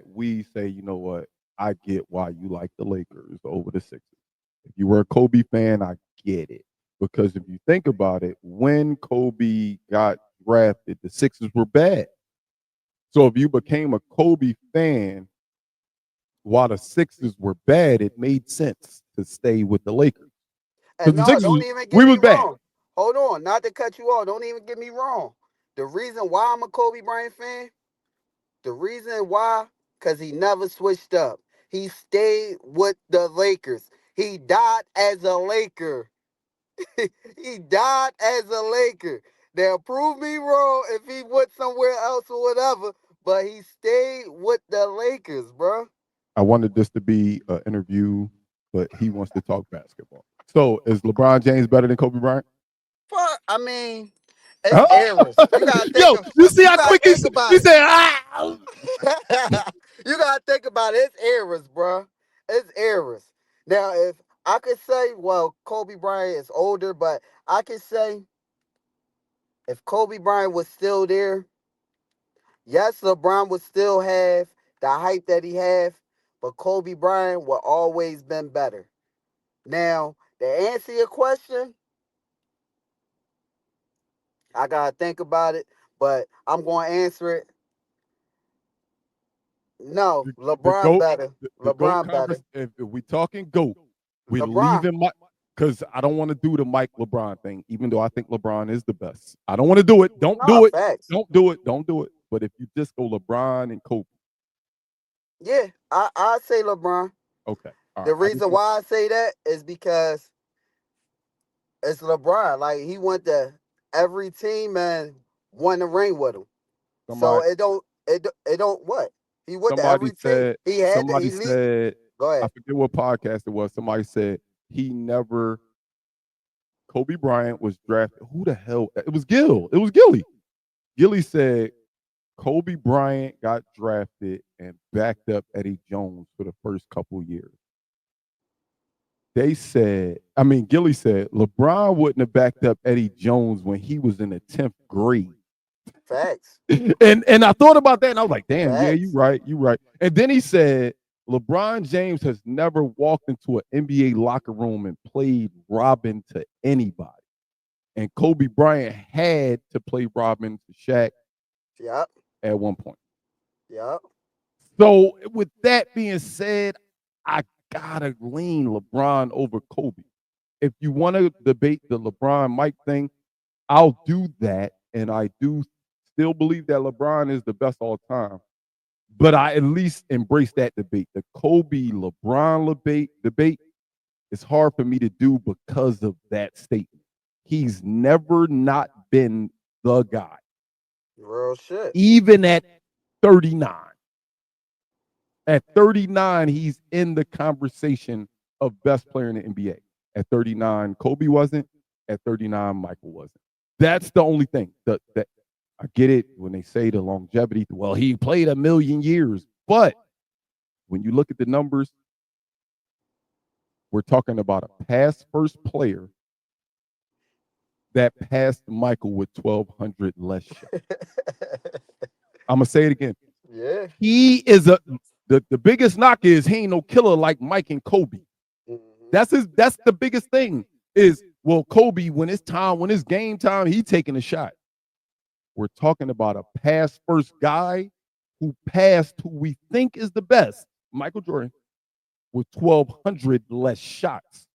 D: we say, you know what, I get why you like the Lakers over the Sixers. If you were a Kobe fan, I get it. Because if you think about it, when Kobe got drafted, the Sixers were bad. So if you became a Kobe fan while the Sixers were bad, it made sense to stay with the Lakers.
E: And
D: Because the
E: no,
D: Sixers,
E: don't even
D: we
E: get me
D: was bad.
E: wrong. Hold on, not to cut you off. Don't even get me wrong. The reason why I'm a Kobe Bryant fan, the reason why, because he never switched up. He stayed with the Lakers. He died as a Laker. He died as a Laker. Now, prove me wrong if he went somewhere else or whatever, but he stayed with the Lakers, bro.
D: I wanted this to be an interview, but he wants to talk basketball. So is LeBron James better than Kobe Bryant?
E: Fuck, I mean, it's
D: Huh?
E: eras. You gotta think
D: Yo,
E: of.
D: you see
E: You
D: how
E: gotta
D: quick he,
E: think about
D: he
E: it.
D: said, ah!
E: You gotta think about it. It's eras, bro. It's eras. Now, if I could say, well, Kobe Bryant is older, but I could say if Kobe Bryant was still there, yes, LeBron would still have the hype that he have, but Kobe Bryant would always been better. Now, to answer your question, I gotta think about it, but I'm gonna answer it. No,
D: The
E: LeBron
D: GOAT,
E: better.
D: the GOAT
E: LeBron better.
D: conference, if we talking GOAT, we
E: LeBron.
D: leaving Mike, because I don't want to do the Mike LeBron thing, even though I think LeBron is the best. I don't want to do it. Don't
E: No,
D: do it.
E: facts.
D: Don't do it. Don't do it. But if you just go LeBron and Kobe,
E: Yeah, I say LeBron.
D: okay. All
E: The
D: right. I just
E: reason
D: want
E: why I say that is because it's LeBron. Like he went to every team and won the ring with him. So
D: somebody
E: it don't what he went to
D: somebody
E: every team.
D: said
E: He had the
D: somebody
E: elite.
D: said
E: Go
D: I
E: ahead.
D: forget what podcast it was. Somebody said he never Kobe Bryant was drafted. Who the hell? It was Gil. It was Gilly. Gilly said Kobe Bryant got drafted and backed up Eddie Jones for the first couple years. They said, I mean, Gilly said LeBron wouldn't have backed up Eddie Jones when he was in the 10th grade.
E: Facts.
D: And I thought about that and I was like, damn, yeah, you
E: Facts.
D: right, you right. And then he said, LeBron James has never walked into an NBA locker room and played Robin to anybody. And Kobe Bryant had to play Robin to Shaq
E: Yep.
D: at one point.
E: Yep.
D: So with that being said, I gotta lean LeBron over Kobe. If you want to debate the LeBron Mike thing, I'll do that. And I do still believe that LeBron is the best all time. But I at least embrace that debate. The Kobe LeBron debate is hard for me to do because of that statement. He's never not been the guy,
E: Real shit.
D: even at 39. At 39, he's in the conversation of best player in the NBA. At 39, Kobe wasn't. At 39, Michael wasn't. That's the only thing. That I get it when they say the longevity. Well, he played a million years, but when you look at the numbers, we're talking about a pass first player that passed Michael with 1,200 less shots. I'm gonna say it again.
E: Yeah.
D: He is the biggest knock is he ain't no killer like Mike and Kobe.
E: Mm-hmm.
D: That's the biggest thing is, well, Kobe, when it's game time, he taking a shot. We're talking about a pass first guy who passed who we think is the best, Michael Jordan, with 1,200 less shots.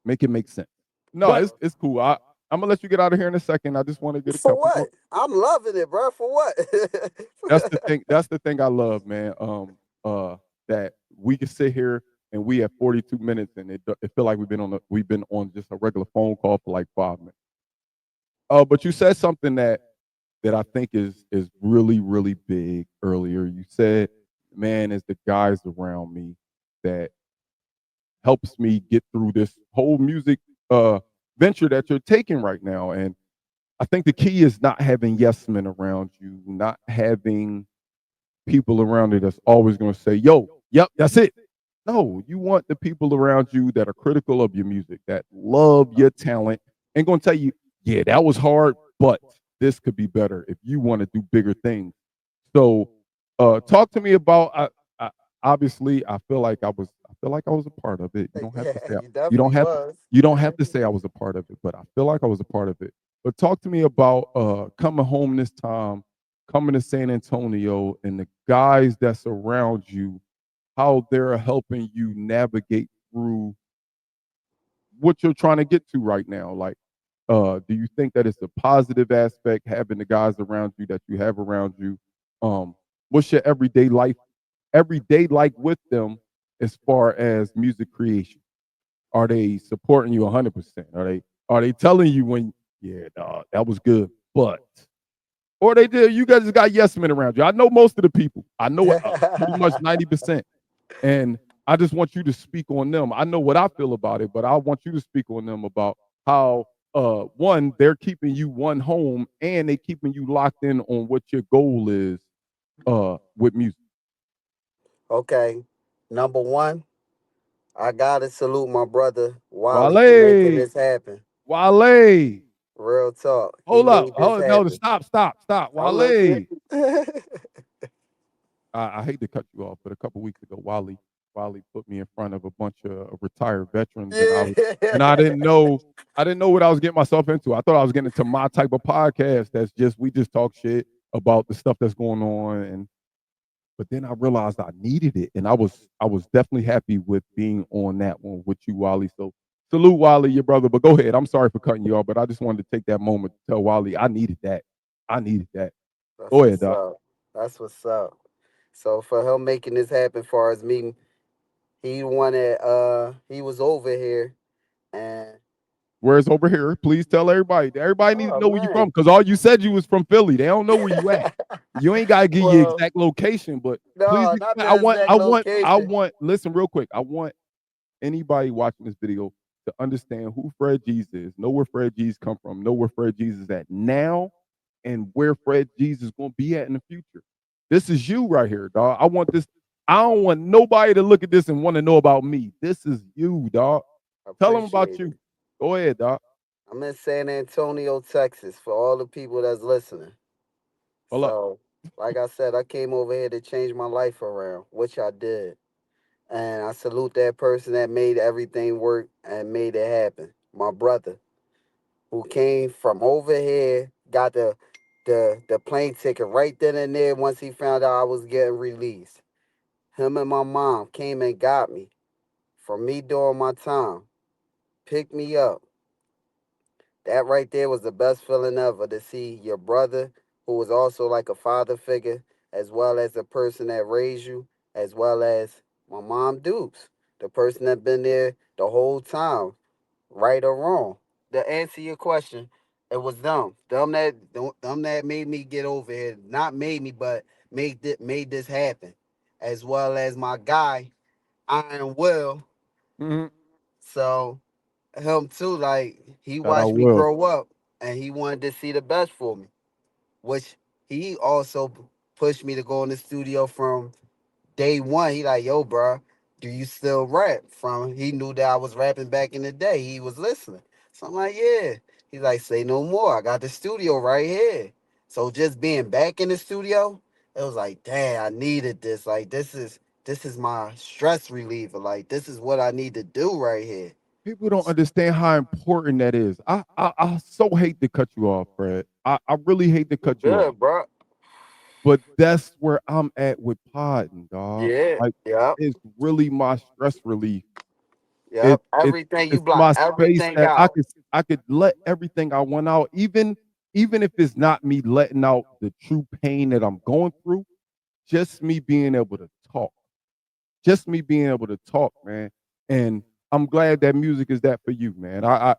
D: Make it make sense. No,
E: But
D: it's cool. I'm gonna let you get out of here in a second. I just want to get a
E: for
D: couple more.
E: what? I'm loving it, bro. For what?
D: That's the thing. That's the thing I love, man. That we can sit here and we have 42 minutes, and it feel like we've been on just a regular phone call for like 5 minutes. But you said something that I think is really really big earlier. You said, "Man, it's the guys around me that helps me get through this whole music venture that you're taking right now." And I think the key is not having yes men around you, not having people around you that's always going to say, "Yo, yep, that's it." No, you want the people around you that are critical of your music, that love your talent, and going to tell you, "Yeah, that was hard, but this could be better if you want to do bigger things." So, talk to me about. I, obviously, I feel like I was a part of it. You don't have to
E: Yeah,
D: say.
E: you
D: You don't
E: definitely
D: have.
E: was.
D: You don't have to say I was a part of it, but I feel like I was a part of it. But talk to me about coming home this time, coming to San Antonio, and the guys that surround you, how they're helping you navigate through what you're trying to get to right now. Like, do you think that it's a positive aspect having the guys around you that you have around you? What's your everyday like with them as far as music creation? Are they supporting you 100%? Are they telling you when, yeah, dog, that was good, but, or they did, you guys just got yes men around you? I know most of the people. I know pretty much 90%. And I just want you to speak on them. I know what I feel about it, but I want you to speak on them about how one, they're keeping you one home and they keeping you locked in on what your goal is with music.
E: Okay. Number one, I gotta salute my brother Wally for making
D: Wale,
E: this happen.
D: Wale.
E: Real talk. He
D: Hold up.
E: made this
D: Hold no,
E: happen.
D: stop.
E: I'm listening.
D: Wale. I hate to cut you off, but a couple weeks ago, Wally put me in front of a bunch of retired veterans, and
E: Yeah.
D: I didn't know what I was getting myself into. I thought I was getting into my type of podcast that's just we just talk shit about the stuff that's going on, and but then I realized I needed it, and I was definitely happy with being on that one with you, Wally. So salute Wally, your brother. But go ahead. I'm sorry for cutting you off, but I just wanted to take that moment to tell Wally I needed that. I needed that.
E: That's
D: Go ahead,
E: what's
D: Doc.
E: up. That's what's up. So for him making this happen far as me, he wanted he was over here and
D: Where's over here? Please tell everybody. Everybody needs to
E: oh
D: know where you from
E: man.
D: because all you said you was from Philly. They don't know where you at. You ain't gotta give your
E: Well,
D: exact location, but please
E: no, not
D: explain.
E: the exact
D: I
E: location.
D: want. Listen real quick. I want anybody watching this video to understand who Fred Jesus is, know where Fred Jesus come from, know where Fred Jesus is at now, and where Fred Jesus is going to be at in the future. This is you right here, dog. I want this. I don't want nobody to look at this and want to know about me. This is you, dog. Tell them about
E: Appreciate
D: you.
E: it.
D: Go ahead, dog.
E: I'm in San Antonio, Texas, for all the people that's listening.
D: Hold up.
E: So, like I said, I came over here to change my life around, which I did. And I salute that person that made everything work and made it happen. My brother, who came from over here, got the plane ticket right then and there once he found out I was getting released. Him and my mom came and got me for me doing my time, picked me up. That right there was the best feeling ever to see your brother, who was also like a father figure, as well as the person that raised you, as well as my mom Dukes, the person that been there the whole time, right or wrong. To answer your question, it was them. Them that made me get over here. Not made me, but made this happen. As well as my guy, Iron Will.
D: Mm-hmm.
E: So him too, like he
D: That I
E: watched me
D: will.
E: grow up and he wanted to see the best for me. Which he also pushed me to go in the studio from day one. He like, yo, bro, do you still rap? From he knew that I was rapping back in the day. He was listening. So I'm like, yeah. He's like, say no more. I got the studio right here. So just being back in the studio, it was like, damn, I needed this. Like this is my stress reliever. Like this is what I need to do right here.
D: People don't understand how important that is. I so hate to cut you off, Fred. I really hate to cut you off.
E: Good, bro.
D: But that's where I'm at with podding, dog.
E: Yeah.
D: Like
E: Yep.
D: it's really my stress relief.
E: Yep.
D: It
E: Everything you
D: it's
E: block,
D: my space
E: everything
D: that
E: out.
D: I could let everything I want out, even if it's not me letting out the true pain that I'm going through, just me being able to talk. Just me being able to talk, man. And I'm glad that music is that for you, man. I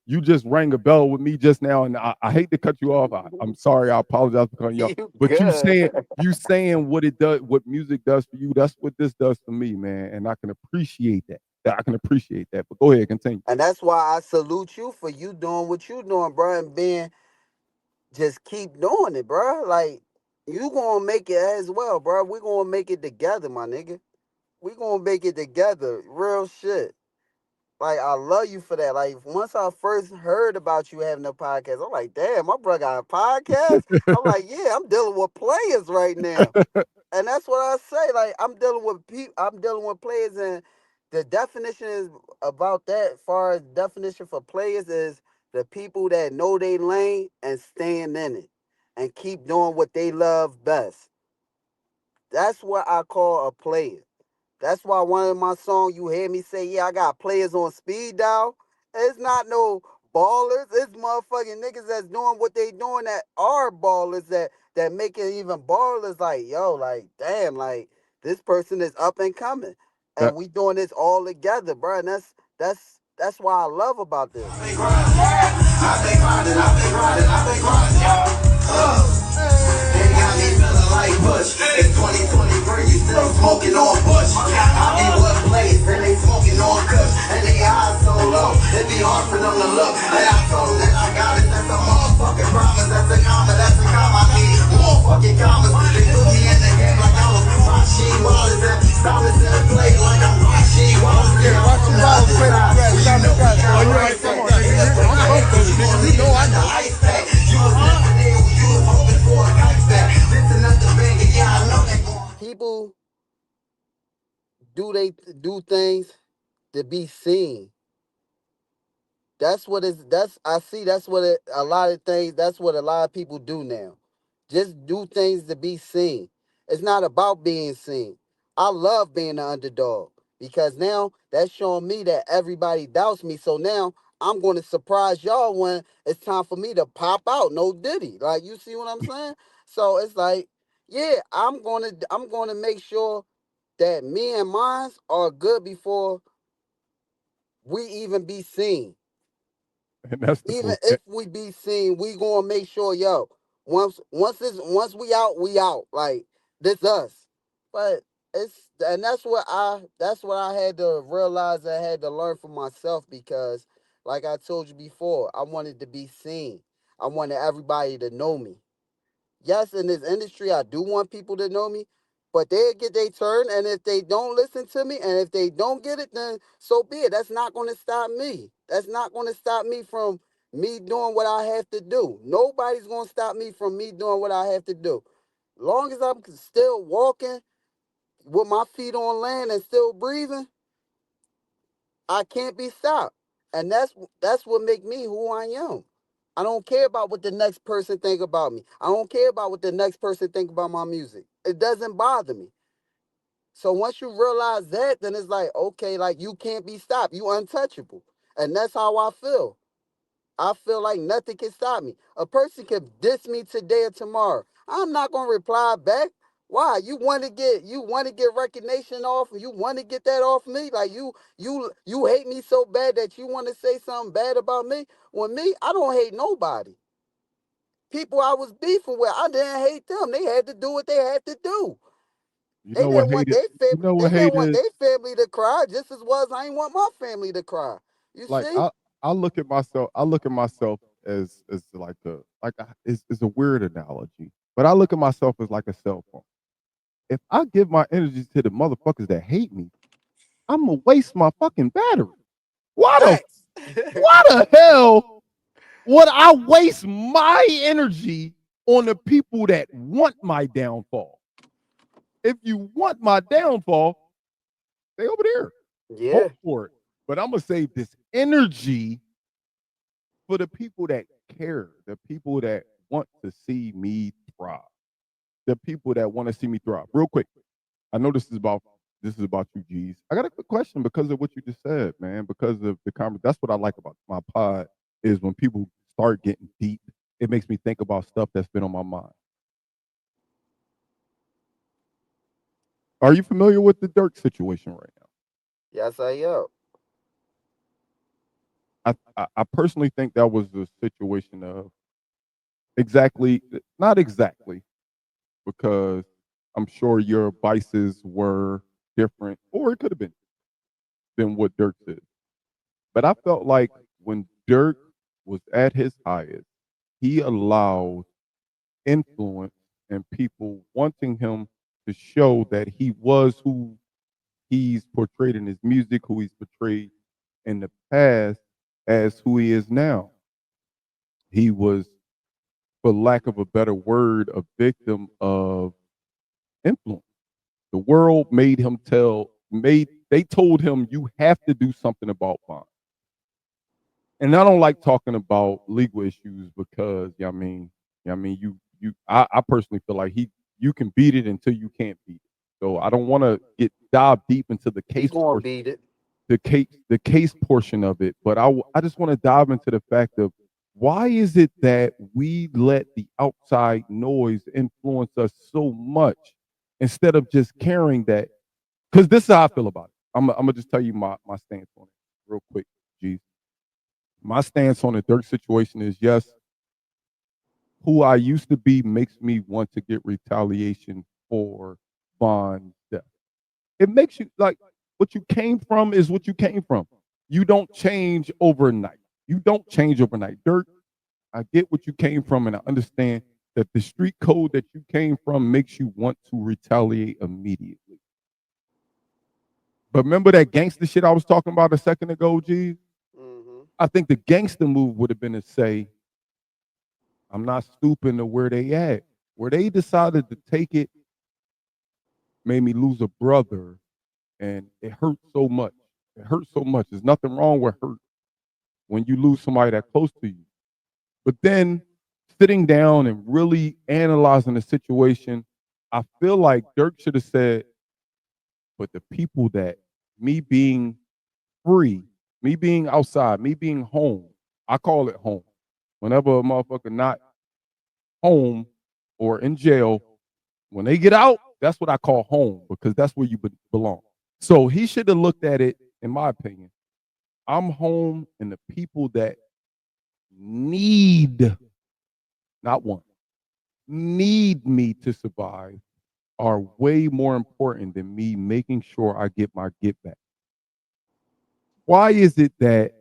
D: you just rang a bell with me just now, and I hate to cut you off. I'm sorry. I apologize for cutting you off.
E: You
D: But
E: good.
D: you saying what it does, what music does for you. That's what this does for me, man. And I can appreciate that. I can appreciate that. But go ahead, continue.
E: And that's why I salute you for you doing what you doing, bro, and being just keep doing it, bro. Like you gonna make it as well, bro. We gonna make it together, my nigga. We gonna make it together, real shit. Like I love you for that. Like once I first heard about you having a podcast, I'm like, damn, my brother got a podcast. I'm like, yeah, I'm dealing with players right now. And that's what I say. Like I'm dealing with people. I'm dealing with players, and the definition is about that. As far as definition for players is the people that know they lane and staying in it, and keep doing what they love best. That's what I call a player. That's why one of my songs you hear me say, yeah, I got players on speed dial. It's not no ballers. It's motherfucking niggas that's doing what they doing that are ballers that make it even ballers like, yo, like, damn, like this person is up and coming.
D: That
E: And we doing this all together, bro. And that's why I love about this.
C: They got me feeling like Bush. It's 2023, you still smoking on Bush. I be what place, and they smoking on Kush. And they eyes so low, it be hard for them to look. And I told them that I got it, that's a motherfucking promise. That's a comma, I need more fucking commas. They put me in the game like I was Rasheed Wallace. And Thomas in the play like I'm Rasheed Wallace. Yeah, Rasheed Wallace, you know I know. You was never there when you was hoping for a kite back. Listen up the bang, yeah, I know they going.
E: People do things to be seen. That's what is that's I see that's what a lot of things that's what a lot of people do now. Just do things to be seen. It's not about being seen. I love being an underdog because now that's showing me that everybody doubts me. So now I'm going to surprise y'all when it's time for me to pop out. No diddy. Like you see what I'm saying? So it's like, yeah, I'm going to make sure that me and mine are good before we even be seen.
D: and that's the
E: Even
D: cool.
E: if we be seen, we gonna make sure, yo, once we out. Like this us. But that's what I had to realize I had to learn for myself because like I told you before, I wanted to be seen. I wanted everybody to know me. Yes, in this industry, I do want people to know me, but they'll get their turn. And if they don't listen to me, and if they don't get it, then so be it. That's not going to stop me. That's not going to stop me from me doing what I have to do. Nobody's going to stop me from me doing what I have to do. Long as I'm still walking with my feet on land and still breathing, I can't be stopped. And that's what make me who I am. I don't care about what the next person think about me. I don't care about what the next person think about my music. It doesn't bother me. So once you realize that, then it's like, okay, like you can't be stopped. You untouchable. And that's how I feel. I feel like nothing can stop me. A person can diss me today or tomorrow. I'm not gonna reply back. Why? You want to get recognition off and you want to get that off me? Like you hate me so bad that you want to say something bad about me? Well, me, I don't hate nobody. People I was beefing with, I didn't hate them. They had to do what they had to do.
D: You
E: They
D: know what
E: didn't want
D: hate it?
E: their
D: You
E: family.
D: know
E: They
D: what
E: didn't
D: hate
E: want
D: is?
E: their family to cry just as well as I ain't want my family to cry. You
D: Like
E: see?
D: I look at myself. I look at myself as it's a weird analogy, but I look at myself as like a cell phone. If I give my energy to the motherfuckers that hate me, I'm gonna waste my fucking battery. Why the
E: Facts.
D: Why the hell would I waste my energy on the people that want my downfall? If you want my downfall, stay over there.
E: Yeah.
D: Hope for it. But I'm gonna save this energy for the people that care, the people that want to see me thrive, the people that want to see me thrive. Real quick, I know this is about you, G's. I got a quick question because of what you just said, man. Because of the conversation, that's what I like about my pod is when people start getting deep. It makes me think about stuff that's been on my mind. Are you familiar with the DURK situation right now?
E: Yes, I am.
D: I personally think that was a situation of exactly, not exactly, because I'm sure your vices were different, or it could have been than what Dirk did. But I felt like when Dirk was at his highest, he allowed influence and people wanting him to show that he was who he's portrayed in his music, who he's portrayed in the past as who he is now. He was, for lack of a better word, a victim of influence. The world made him they told him you have to do something about bonds. And I don't like talking about legal issues because I personally feel like you can beat it until you can't beat it. So I don't want to dive deep into the
E: He's
D: case
E: gonna beat it.
D: the case portion of it, but I just want to dive into the fact of why is it that we let the outside noise influence us so much instead of just caring that, because this is how I feel about it. I'm gonna just tell you my stance on it real quick, G. My stance on the Dirk situation is yes, who I used to be makes me want to get retaliation for Von's death. It makes you like what you came from is what you came from. You don't change overnight. You don't change overnight. Dirk, I get what you came from, and I understand that the street code that you came from makes you want to retaliate immediately. But remember that gangster shit I was talking about a second ago, G?
E: Mm-hmm.
D: I think the gangster move would have been to say, I'm not stooping to where they at. Where they decided to take it made me lose a brother, and it hurt so much. It hurt so much. There's nothing wrong with hurt when you lose somebody that close to you. But then sitting down and really analyzing the situation, I feel like Dirk should have said, but the people that me being free, me being outside, me being home, I call it home. Whenever a motherfucker not home or in jail, when they get out, that's what I call home because that's where you belong. So he should have looked at it, in my opinion. I'm home, and the people that need, not want, need me to survive are way more important than me making sure I get my get back. Why is it that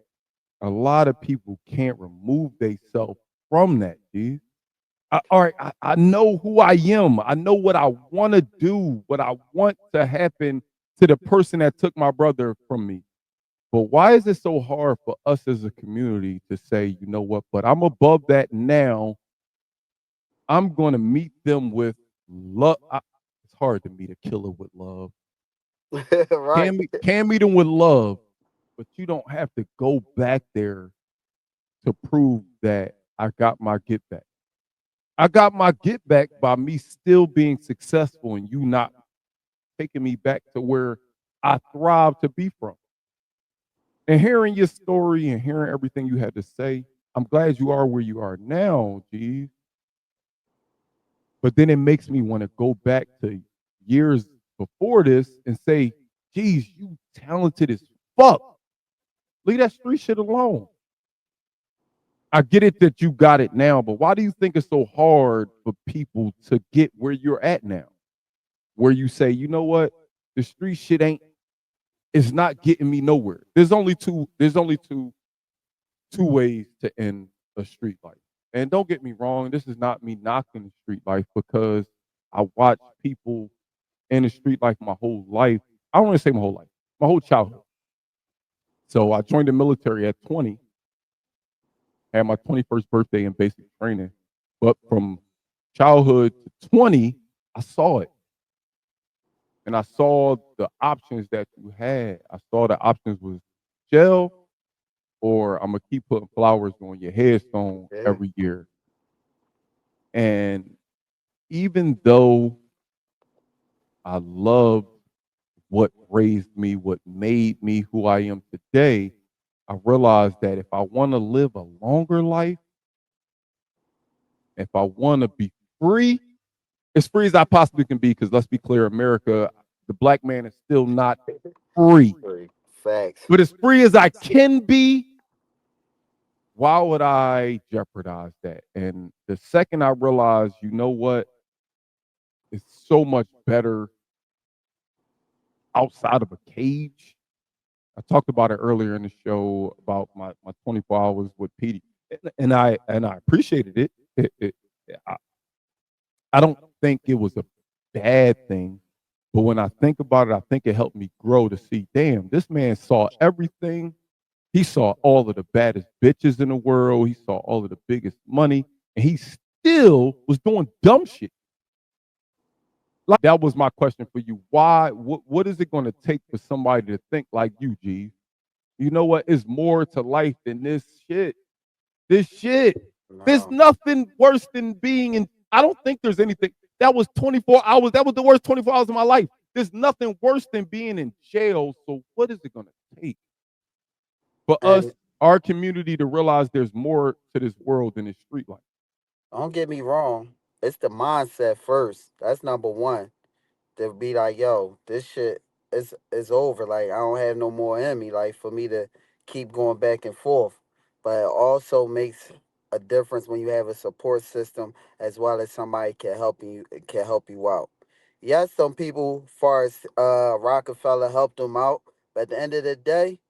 D: a lot of people can't remove themselves from that, dude? All right, I know who I am. I know what I want to do, what I want to happen to the person that took my brother from me. But why is it so hard for us as a community to say, you know what, but I'm above that now. I'm going to meet them with love. It's hard to meet a killer with love.
E: Right.
D: Can meet them with love, but you don't have to go back there to prove that I got my get back. I got my get back by me still being successful and you not taking me back to where I thrive to be from. And hearing your story and hearing everything you had to say, I'm glad you are where you are now, G. But then it makes me want to go back to years before this and say, geez, you talented as fuck. Leave that street shit alone. I get it that you got it now, but why do you think it's so hard for people to get where you're at now? Where you say, you know what, the street shit it's not getting me nowhere. There's only two ways to end a street life. And don't get me wrong, this is not me knocking the street life because I watch people in the street life my whole life. I don't want to say my whole life, my whole childhood. So I joined the military at 20, had my 21st birthday in basic training. But from childhood to 20, I saw it. And I saw the options that you had. I saw the options was jail, or I'm gonna keep putting flowers on your headstone every year. And even though I loved what raised me, what made me who I am today, I realized that if I want to live a longer life, if I want to be free, as free as I possibly can be, because let's be clear, America, the black man is still not free.
E: Facts.
D: But as free as I can be, why would I jeopardize that? And the second I realized, you know what, it's so much better outside of a cage. I talked about it earlier in the show about my 24 hours with Petey, and I appreciated it. I don't think it was a bad thing, but when I think about it, I think it helped me grow to see, damn, this man saw everything. He saw all of the baddest bitches in the world. He saw all of the biggest money, and he still was doing dumb shit. Like, that was my question for you. Why? What is it going to take for somebody to think like you, G? You know what? It's more to life than this shit. This shit. There's nothing worse than being in. I don't think there's anything. That was 24 hours. That was the worst 24 hours of my life. There's nothing worse than being in jail. So what is it going to take for us, our community, to realize there's more to this world than this street life?
E: Don't get me wrong. It's the mindset first. That's number one. To be like, yo, this shit is over. Like, I don't have no more in me. Like, for me to keep going back and forth. But it also makes a difference when you have a support system as well as somebody can help you out. Yes, some people, far as Rockefeller helped them out, but at the end of the day,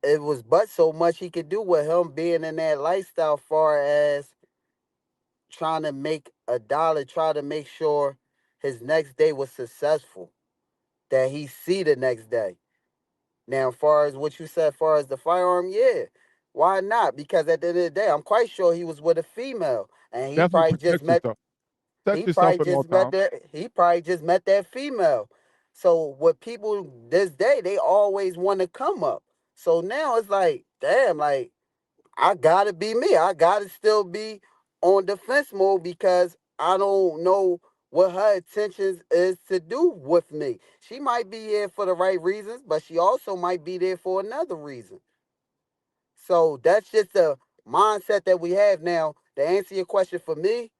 E: it was but so much he could do with him being in that lifestyle, far as trying to make a dollar, try to make sure his next day was successful, that he see the next day. Now, as far as what you said, as far as the firearm, yeah, why not? Because at the end of the day, I'm quite sure he was with a female, and
D: Definitely protect yourself. Protect yourself at all times.
E: he probably just met that female. So with people this day, they always want to come up. So now it's like, damn, like, I gotta be me. I gotta still be on defense mode because I don't know what her intentions is to do with me. She might be here for the right reasons, but she also might be there for another reason. So that's just the mindset that we have now. To answer your question, for me,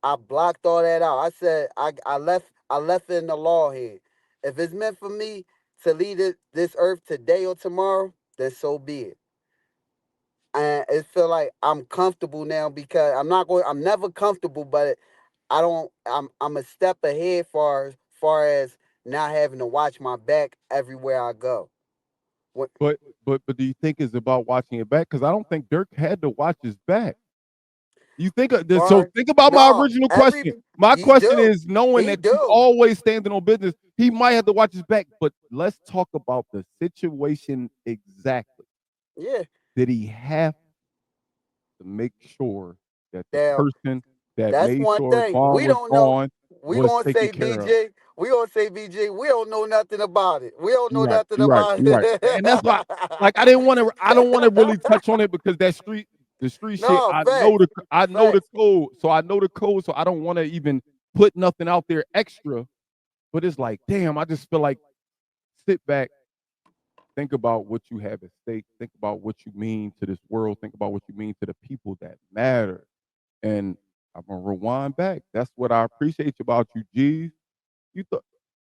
E: I blocked all that out. I said I left it in the law here. If it's meant for me to leave this earth today or tomorrow, then so be it. And it feel like I'm comfortable now because I'm never comfortable, but I'm a step ahead far as not having to watch my back everywhere I go. What,
D: But do you think it's about watching it back? Because I don't think Dirk had to watch his back. You think of this? So
E: far,
D: think about my
E: no,
D: original question. My
E: he
D: question
E: do.
D: is, knowing
E: He
D: that you
E: do.
D: always standing on business, he might have to watch his back. But let's talk about the situation exactly.
E: Yeah.
D: Did he have to make sure that the
E: Now,
D: person that
E: that's
D: made
E: one
D: sure
E: thing.
D: Vaughn
E: We
D: was
E: don't know.
D: gone
E: We
D: was
E: gonna
D: taken
E: say
D: care of?
E: BJ. We gonna say BJ. We don't know nothing about it. We don't
D: You're
E: know
D: right.
E: nothing
D: You're right.
E: about
D: You're right.
E: it.
D: And that's why, like, I didn't want to. I don't want to really touch on it because the street shit.
E: No,
D: I know the
E: facts.
D: code. So I know the code. So I don't want to even put nothing out there extra. But it's like, damn. I just feel like sit back, think about what you have at stake. Think about what you mean to this world. Think about what you mean to the people that matter. And I'm gonna rewind back. That's what I appreciate about you, G's. You thought,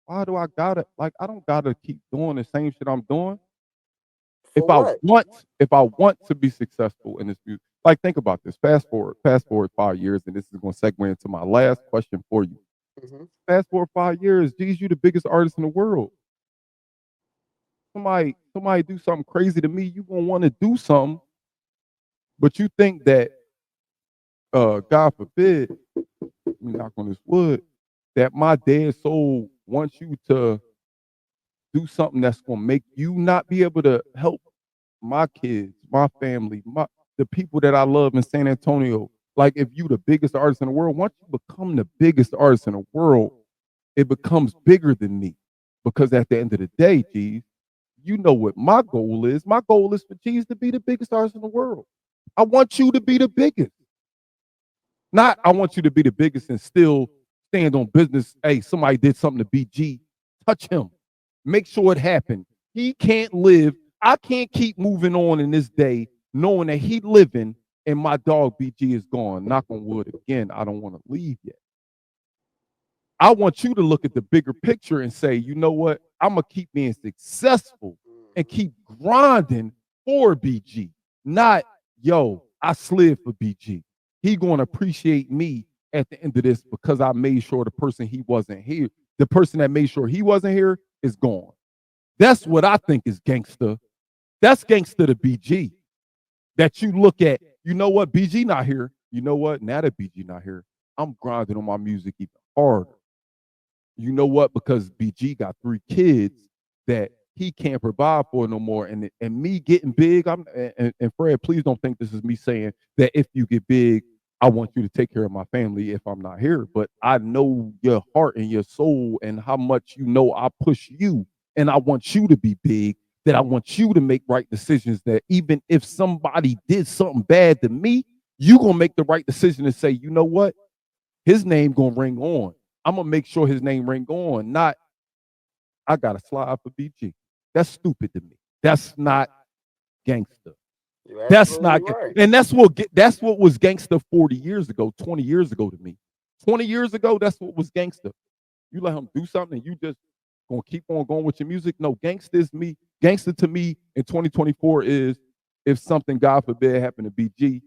D: why do I gotta, like, I don't gotta keep doing the same shit I'm doing.
E: For what?
D: If I want to be successful in this music, like, think about this. Fast forward 5 years, and this is gonna segue into my last question for you.
E: Hmm.
D: Fast forward 5 years, G's, you the biggest artist in the world. Somebody do something crazy to me, you gonna want to do something, but you think that God forbid, let me knock on this wood, that my dead soul wants you to do something that's gonna make you not be able to help my kids, my family, the people that I love in San Antonio. Like if you the biggest artist in the world, once you become the biggest artist in the world, it becomes bigger than me. Because at the end of the day, G's, you know what my goal is. My goal is for G's to be the biggest artist in the world. I want you to be the biggest. Not I want you to be the biggest and still stand on business. Hey, somebody did something to BG. Touch him. Make sure it happened. He can't live. I can't keep moving on in this day knowing that he living and my dog BG is gone. Knock on wood again. I don't want to leave yet. I want you to look at the bigger picture and say, you know what? I'm going to keep being successful and keep grinding for BG. Not, yo, I slid for BG. He going to appreciate me at the end of this because I made sure the person he wasn't here, the person that made sure he wasn't here is gone. That's what I think is gangster. That's gangster to BG. That you look at, you know what, BG not here. You know what, now that BG not here, I'm grinding on my music even harder. You know what, because BG got 3 kids that he can't provide for no more. And me getting big, and Fred, please don't think this is me saying that if you get big, I want you to take care of my family if I'm not here. But I know your heart and your soul and how much you know I push you. And I want you to be big, that I want you to make right decisions, that even if somebody did something bad to me, you going to make the right decision and say, you know what? His name going to ring on. I'm going to make sure his name ring on, not I got to slide for BG. That's stupid to me. That's not gangster. That's not,
E: right.
D: and that's what was gangster 40 years ago, 20 years ago to me. 20 years ago, that's what was gangster. You let him do something and you just gonna keep on going with your music. No, gangster is me. Gangster to me in 2024 is if something, God forbid, happened to BG,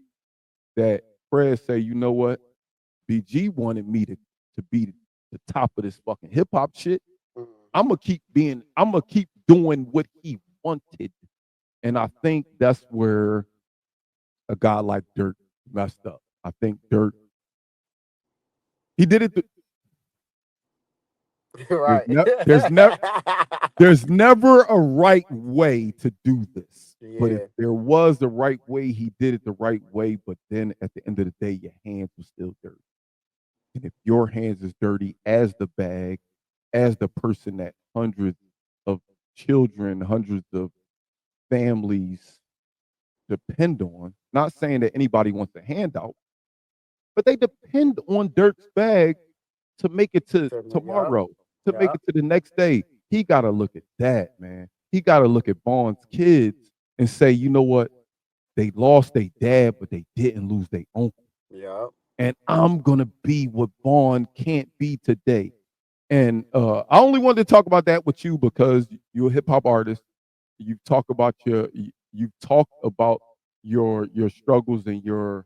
D: that Fred say, you know what? BG wanted me to be the top of this fucking hip hop shit. I'm gonna keep doing what he wanted. And I think that's where a guy like Dirk messed up. I think Dirk, he did it.
E: Right.
D: There's never a right way to do this. But if
E: Yeah.
D: there was the right way, he did it the right way. But then at the end of the day, your hands were still dirty. And if your hands is dirty as the bag, as the person that hundreds of children, hundreds of families depend on, not saying that anybody wants a handout, but they depend on Dirk's bag to make it to
E: Yup.
D: tomorrow, to make
E: Yup.
D: it to the next day. He got to look at that, man. He got to look at Bond's kids and say, you know what? They lost their dad, but they didn't lose their uncle.
E: Yup.
D: And I'm going to be what Bond can't be today. And I only wanted to talk about that with you because you're a hip hop artist. You talk about you talk about your struggles and your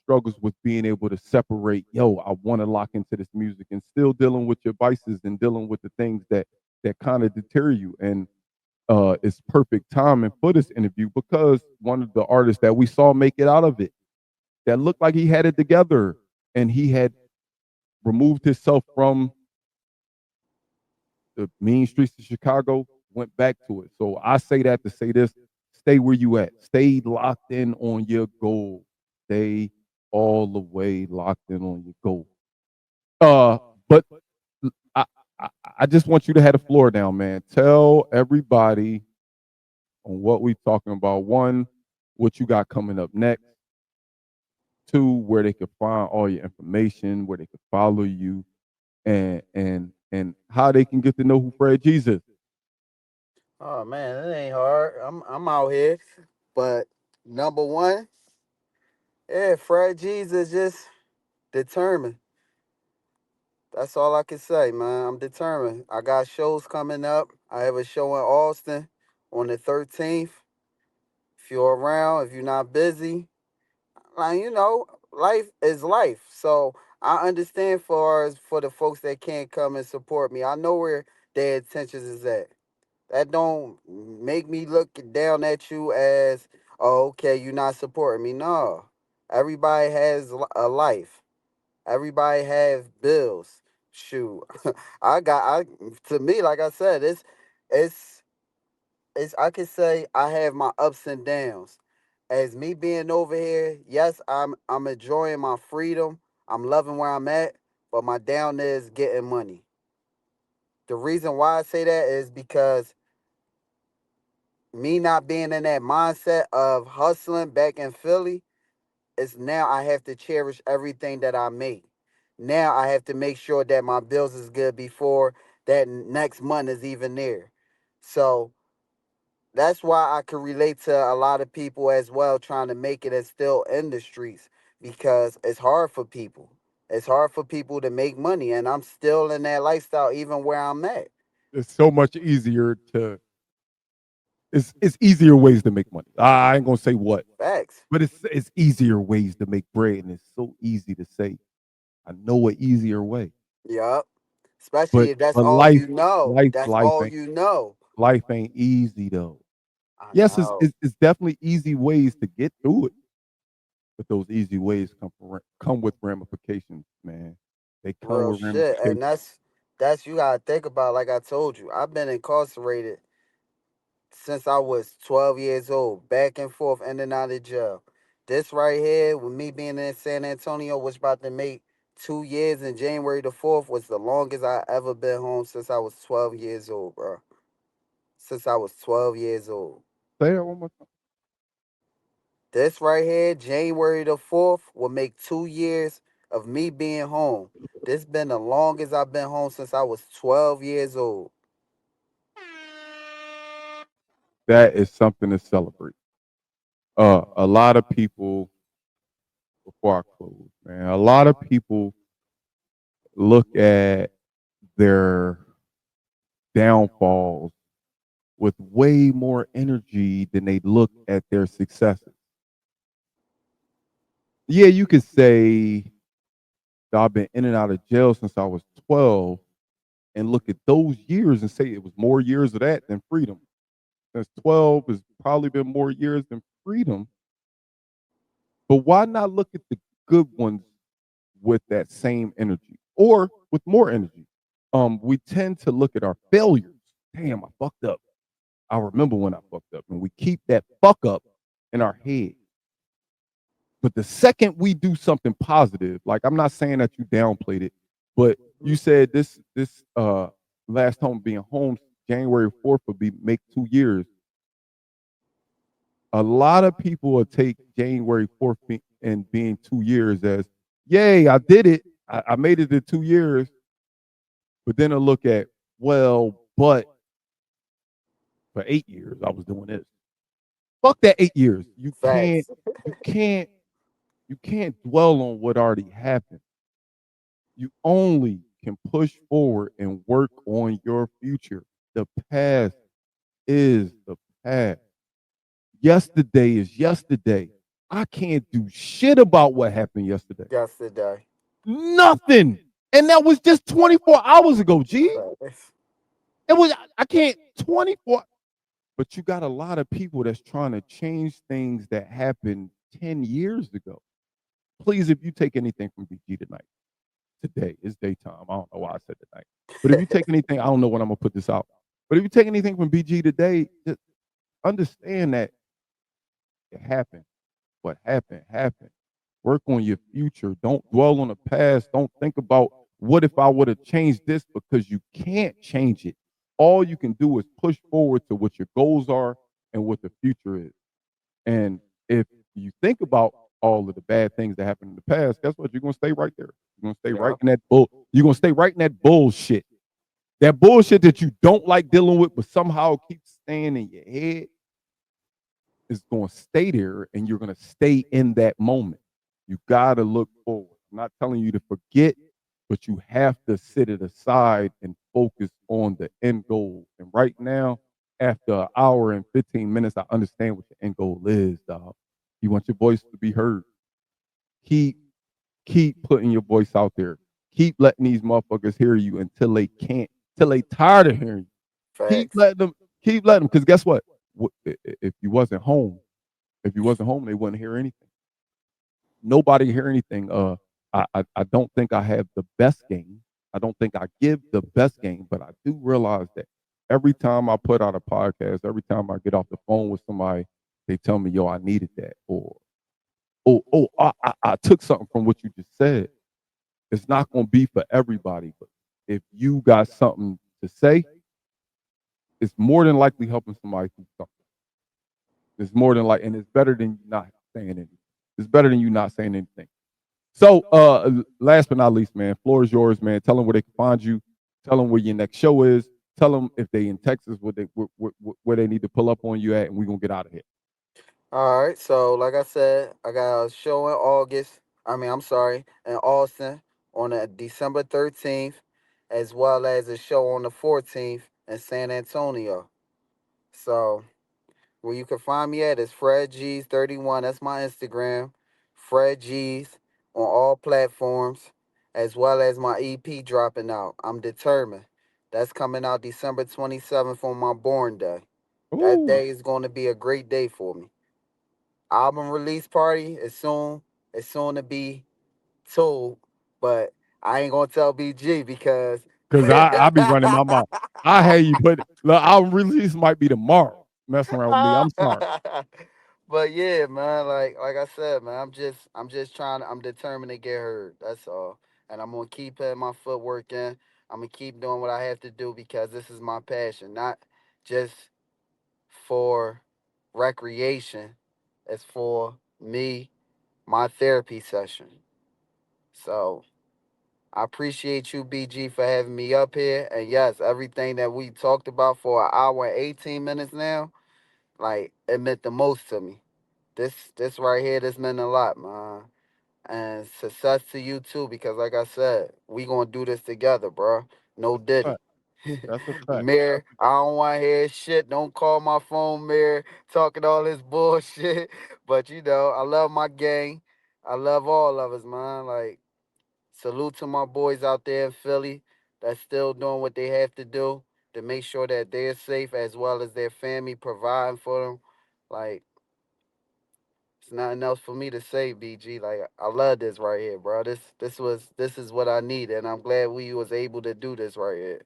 D: struggles with being able to separate, yo, I want to lock into this music, and still dealing with your vices and dealing with the things that kind of deter you. And it's perfect timing for this interview because one of the artists that we saw make it out of it, that looked like he had it together and he had removed himself from the mean streets of Chicago, went back to it. So I say that to say this: stay where you at. Stay locked in on your goal. Stay all the way locked in on your goal. But I, I, I just want you to have the floor down, man. Tell everybody on what we talking about. One, what you got coming up next. Two, where they can find all your information, where they can follow you, and how they can get to know who Fred Jesus.
E: Oh man, it ain't hard. I'm out here. But number one, yeah, Fred Jesus just determined. That's all I can say, man. I'm determined. I got shows coming up. I have a show in Austin on the 13th. If you're around, if you're not busy, like life is life. So I understand for the folks that can't come and support me. I know where their intentions is at. That don't make me look down at you as, oh, okay, you're not supporting me. No, everybody has a life. Everybody has bills. shoot, to me, like I said, it's I could say I have my ups and downs. As me being over here, yes, I'm enjoying my freedom. I'm loving where I'm at, but my down is getting money. The reason why I say that is because me not being in that mindset of hustling back in Philly is now I have to cherish everything that I make. Now I have to make sure that my bills is good before that next month is even there. So that's why I can relate to a lot of people as well trying to make it as still in the streets because it's hard for people. It's hard for people to make money, and I'm still in that lifestyle even where I'm at.
D: It's so much easier to. It's easier ways to make money. I ain't gonna say what,
E: Facts.
D: but it's easier ways to make bread, and it's so easy to say. I know an easier way,
E: Yup. Especially if that's
D: but
E: all you know. That's
D: life
E: all
D: ain't
E: you know.
D: easy though.
E: I
D: Yes,
E: know.
D: it's definitely easy ways to get through it, but those easy ways come with ramifications, man. They come
E: Real
D: with
E: shit. And
D: ramifications.
E: that's you gotta think about, like I told you, I've been incarcerated since I was 12 years old, back and forth, in and out of jail. This right here, with me being in San Antonio, was about to make 2 years, and January the 4th was the longest I ever been home since I was 12 years old, bro. Since I was 12 years old.
D: Say that one more time.
E: This right here, January the 4th, will make 2 years of me being home. This been the longest I've been home since I was 12 years old.
D: That is something to celebrate. A lot of people, before I close, man, a lot of people look at their downfalls with way more energy than they look at their successes. Yeah, you could say that I've been in and out of jail since I was 12 and look at those years and say it was more years of that than freedom. Since 12 has probably been more years than freedom. But why not look at the good ones with that same energy or with more energy? We tend to look at our failures. Damn, I fucked up. I remember when I fucked up, and we keep that fuck up in our head. But the second we do something positive, like I'm not saying that you downplayed it, but you said this last home being home January 4th would be make 2 years. A lot of people will take January 4th and being 2 years as, yay, I did it. I made it to 2 years. But then they'll look at, well, but for 8 years I was doing this. Fuck that 8 years.
E: Facts.
D: You can't, you can't dwell on what already happened. You only can push forward and work on your future. The past is the past. Yesterday is yesterday. I can't do shit about what happened yesterday.
E: Yesterday.
D: Nothing. And that was just 24 hours ago, G.
E: Facts.
D: It was I can't 24. But you got a lot of people that's trying to change things that happened 10 years ago. Please, if you take anything from BG tonight, today is daytime. I don't know why I said tonight. But if you take anything, I don't know when I'm gonna put this out. But if you take anything from BG today, just understand that it happened. What happened, happened. Work on your future. Don't dwell on the past. Don't think about what if I would have changed this because you can't change it. All you can do is push forward to what your goals are and what the future is. And if you think about all of the bad things that happened in the past, guess what? You're gonna stay right there. You're gonna stay right
E: Yup.
D: in that bull. You're gonna stay right in that bullshit. That bullshit that you don't like dealing with, but somehow keeps staying in your head is going to stay there, and you're going to stay in that moment. You got to look forward. I'm not telling you to forget, but you have to sit it aside and focus on the end goal. And right now, after an hour and 15 minutes, I understand what the end goal is, dog. You want your voice to be heard. Keep keep putting your voice out there. Keep letting these motherfuckers hear you until they can't, till they tired of hearing you.
E: Facts.
D: Keep letting them, because guess what? If you wasn't home, they wouldn't hear anything. Nobody hear anything. I don't think I have the best game. I don't think I give the best game, but I do realize that every time I put out a podcast, every time I get off the phone with somebody, they tell me, yo, I needed that. Or, I took something from what you just said. It's not going to be for everybody, but if you got something to say, it's more than likely helping somebody through something. It's more than and it's better than you not saying anything. It's better than you not saying anything. So, last but not least, man, floor is yours, man. Tell them where they can find you. Tell them where your next show is. Tell them if they in Texas, where they need to pull up on you at, and we're going to get out of here.
E: All right, so like I said, I got a show in in Austin on December 13th, as well as a show on the 14th in San Antonio. So where you can find me at is Fred G's 31. That's my Instagram. Fred G's on all platforms, as well as my EP dropping out. I'm Determined. That's coming out December 27th on my born day.
D: Ooh.
E: That day is going to be a great day for me. Album release party is soon to be told, but I ain't gonna tell BG because
D: I be running my mouth. I hate you, but look, album release might be tomorrow. Messing around with me, I'm sorry.
E: But yeah, man, like I said, man, I'm determined to get heard. That's all. And I'm gonna keep putting my footwork in. I'm gonna keep doing what I have to do because this is my passion, not just for recreation. It's for me, my therapy session. So I appreciate you, BG, for having me up here. And yes, everything that we talked about for an hour and 18 minutes now, like, it meant the most to me. This right here, this meant a lot, man. And success to you too, because like I said, we gonna do this together, bro. No Diddy.
D: That's a fact.
E: Mayor, I don't want to hear shit. Don't call my phone, Mayor, talking all this bullshit. But I love my gang. I love all of us, man. Like, salute to my boys out there in Philly that's still doing what they have to do to make sure that they're safe as well as their family providing for them. Like, it's nothing else for me to say, BG. Like, I love this right here, bro. This is what I need, and I'm glad we was able to do this right here.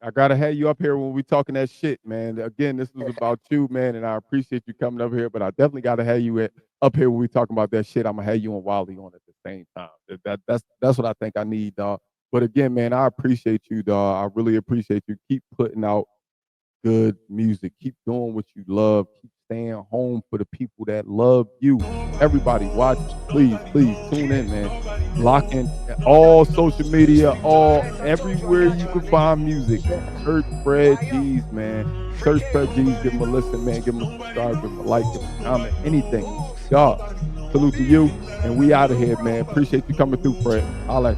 D: I gotta have you up here when we talking that shit, man. Again, this was about you, man, and I appreciate you coming up here. But I definitely gotta have you up here when we talking about that shit. I'm gonna have you and Wally on at the same time. That's what I think I need, dog. But again, man, I appreciate you, dog. I really appreciate you. Keep putting out good music. Keep doing what you love. Keep staying home for the people that love you. Everybody watch, please tune in, man. Lock in all social media, everywhere you can find music. Search Fred G's, man. Search Fred G's, give him a listen, man. Give him a subscribe, give him a like, give him a comment, anything. Y'all, salute to you, and we out of here, man. Appreciate you coming through, Fred. Holla.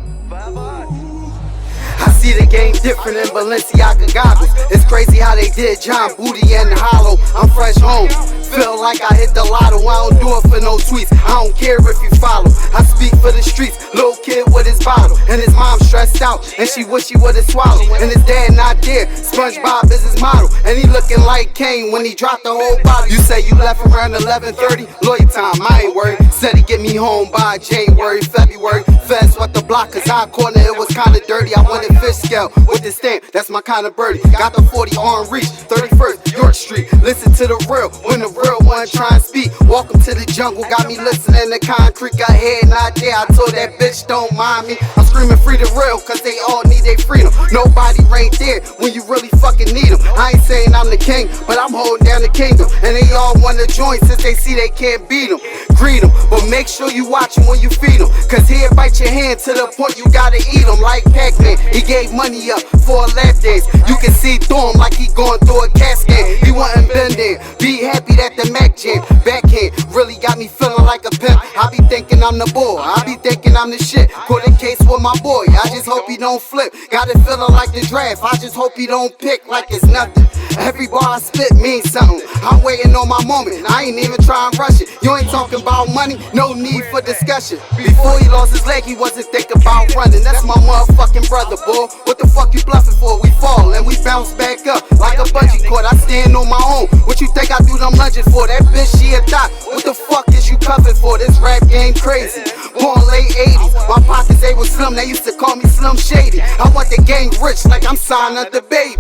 C: I see the game different in Balenciaga goggles. It's crazy how they did John Booty and Hollow. I'm fresh home. Feel like I hit the lotto. I don't do it for no tweets. I don't care if you follow. I speak for the streets. Little kid with his bottle. And his mom stressed out. And she wish he would've swallowed. And his dad not there. SpongeBob is his model. And he looking like Kane when he dropped the whole bottle. You say you left around 11:30. Lawyer time, I ain't worried. Said he get me home by January, February. Feds what the block, cause I corner it was kinda dirty. I wanted fish scale with the stamp. That's my kind of birdie. Got the 40 on reach. 31st York Street. Listen to the real. When the real one try and speak. Welcome to the jungle, got me listening to concrete. Got head not there, I told that bitch don't mind me. I'm screaming free the real, cause they all need their freedom. Nobody right there when you really fucking need them. I ain't saying I'm the king, but I'm holding down the kingdom. And they all wanna join since they see they can't beat them. Greet them, but make sure you watch them when you feed them. Cause he'll bite your hand to the point you gotta eat them. Like Pac-Man, he gave money up for a lap dance. You can see through him like he going through a cascade. He wasn't been there, be happy that the Mac jam. Backhand really got me feeling like a pimp. I be thinking I'm the bull, I be thinking I'm the shit. Put a case with my boy, I just hope he don't flip. Got it feeling like the draft, I just hope he don't pick like it's nothing. Every bar I spit means something. I'm waiting on my moment, I ain't even trying to rush it. You ain't talking about money, no need for discussion. Before he lost his leg, he wasn't thinking about running. That's my motherfucking brother, boy. What the fuck you bluffing for? We fall and we bounce back up like a bungee cord. I stand on my own. What you think I do them lunges for? That bitch, she a thot. What the fuck is you cuffing for? This rap game crazy. born late 80s. My pockets, they was slim, they used to call me Slim Shady. I want the gang rich like I'm signing up the baby.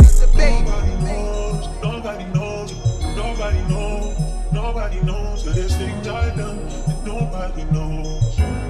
F: Nobody knows, nobody knows, nobody knows the things I've done, nobody knows.